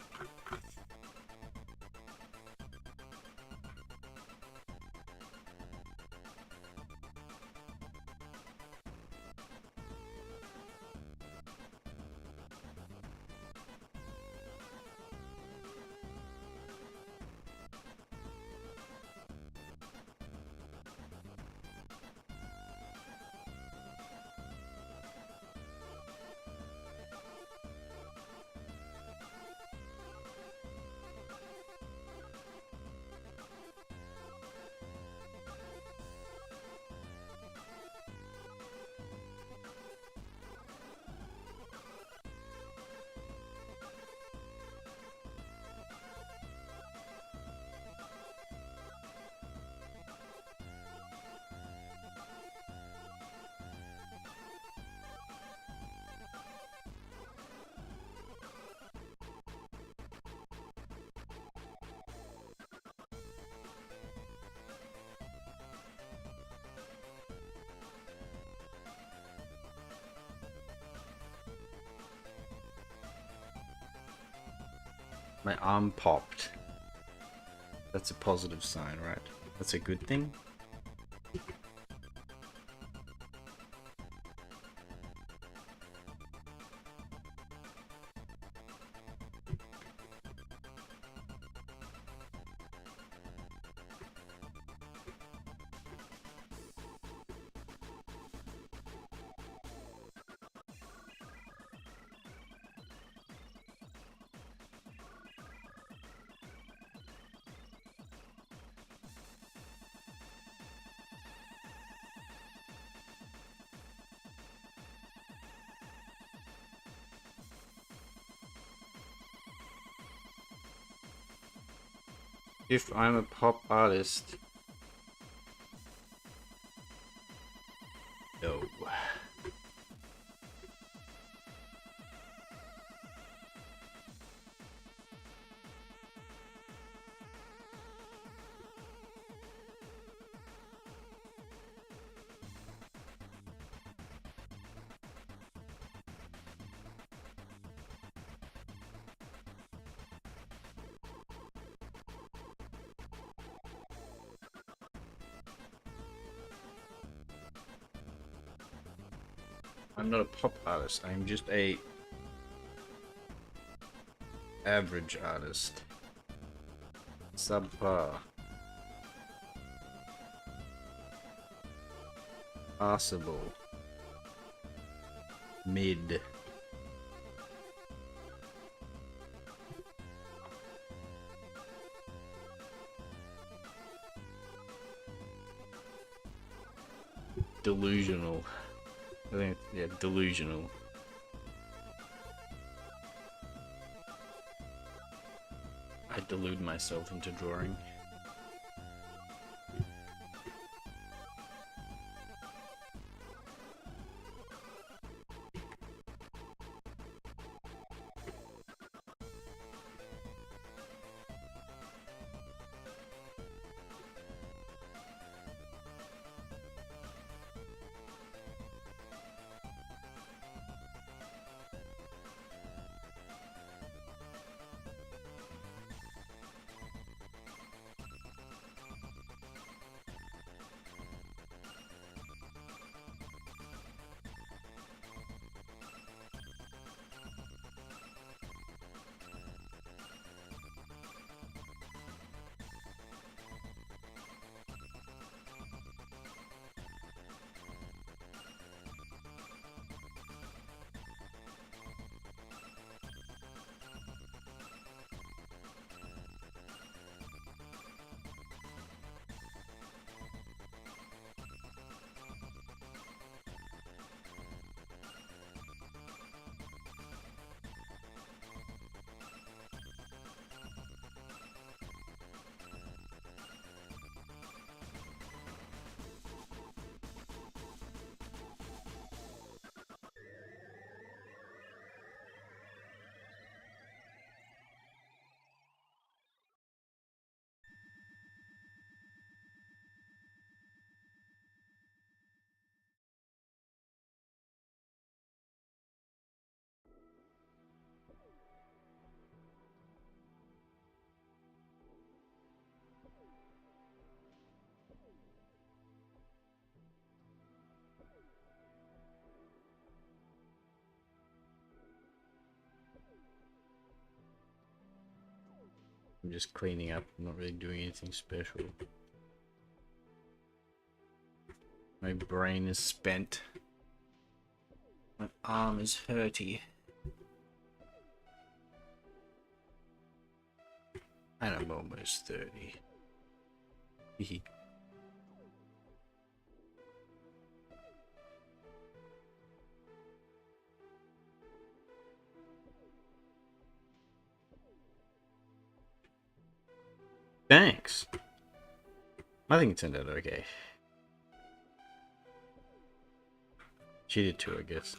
My arm popped. That's a positive sign, right? That's a good thing. If I'm a pop artist. No. I'm not a pop artist. I'm just a average artist. Subpar. Passable. Mid. Delusional. I think, yeah, delusional. I delude myself into drawing. I'm just cleaning up. I'm not really doing anything special. My brain is spent. My arm is hurty. And I'm almost 30. Hehe. Thanks. I think it turned out okay. She did too, I guess.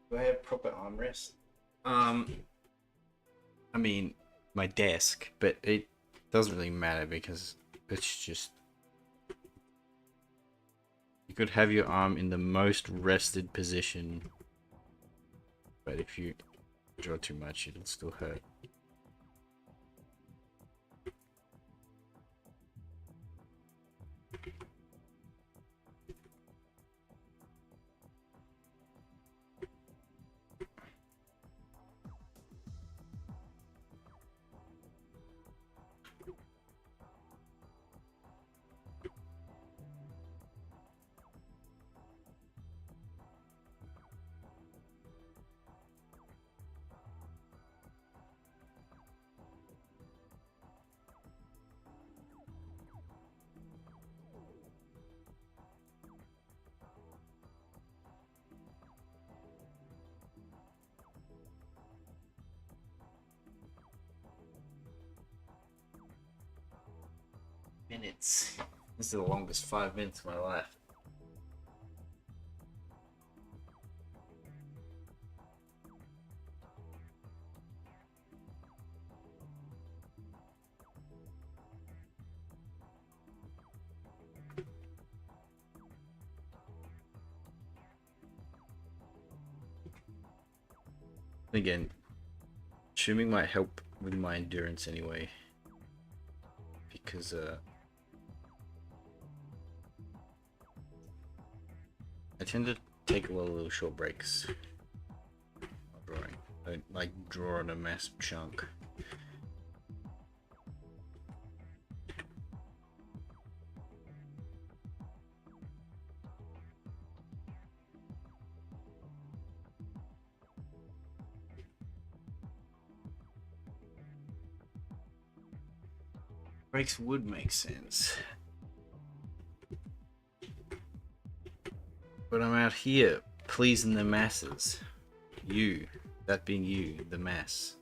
Do I have proper armrest? I mean, my desk, but it doesn't really matter because it's just You could have your arm in the most rested position, but if you draw too much, it'll still hurt. Minutes. This is the longest 5 minutes of my life. Again, swimming might help with my endurance anyway, because I tend to take a lot of little short breaks while drawing. I don't like drawing a massive chunk. Breaks would make sense. But I'm out here pleasing the masses. You, that being you, the mass.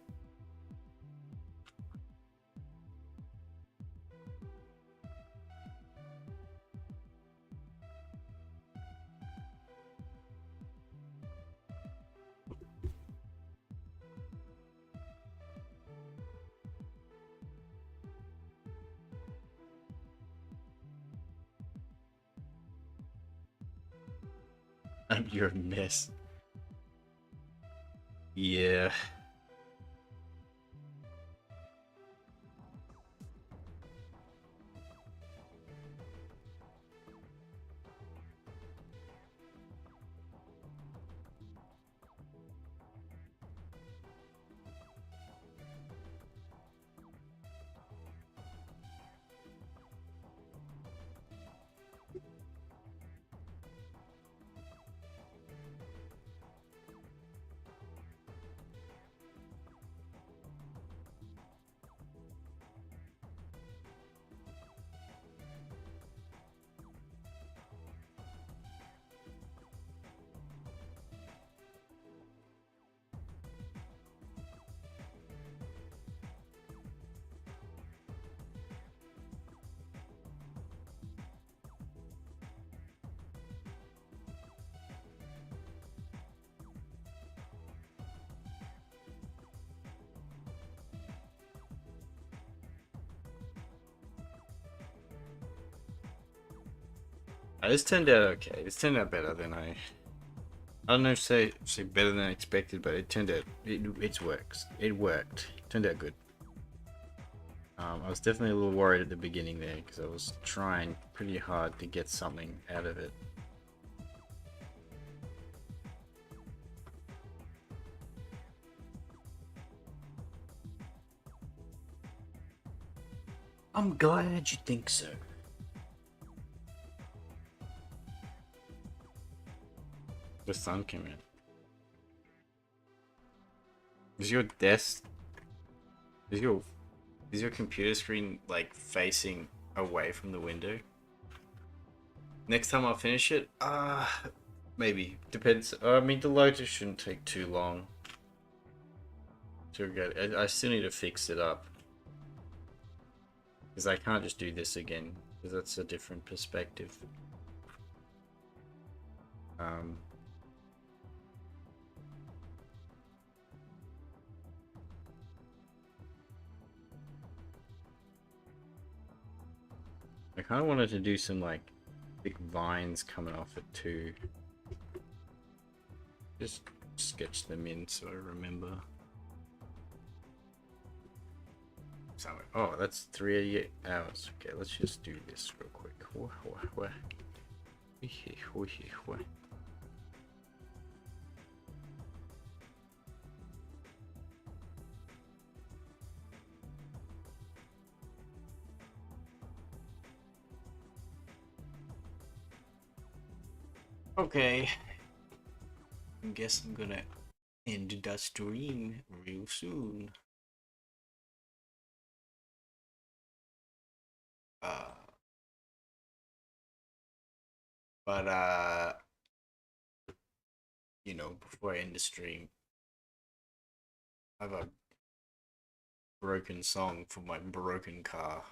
You're a mess. Yeah. This turned out okay. This turned out better than I don't know if say better than I expected, but it turned out it works. It worked. Turned out good. I was definitely a little worried at the beginning there because I was trying pretty hard to get something out of it. I'm glad you think so. The sun came in. Is your desk... Is your computer screen like facing away from the window? Next time I'll finish it? Maybe. Depends. I mean, the loader shouldn't take too long to get. I still need to fix it up. Because I can't just do this again. Because that's a different perspective. I kind of wanted to do some like big vines coming off it too. Just sketch them in so I remember. So, oh, that's 3 hours. Okay, let's just do this real quick. Okay. I guess I'm gonna end the stream real soon. But you know, before I end the stream, I have a broken song for my broken car.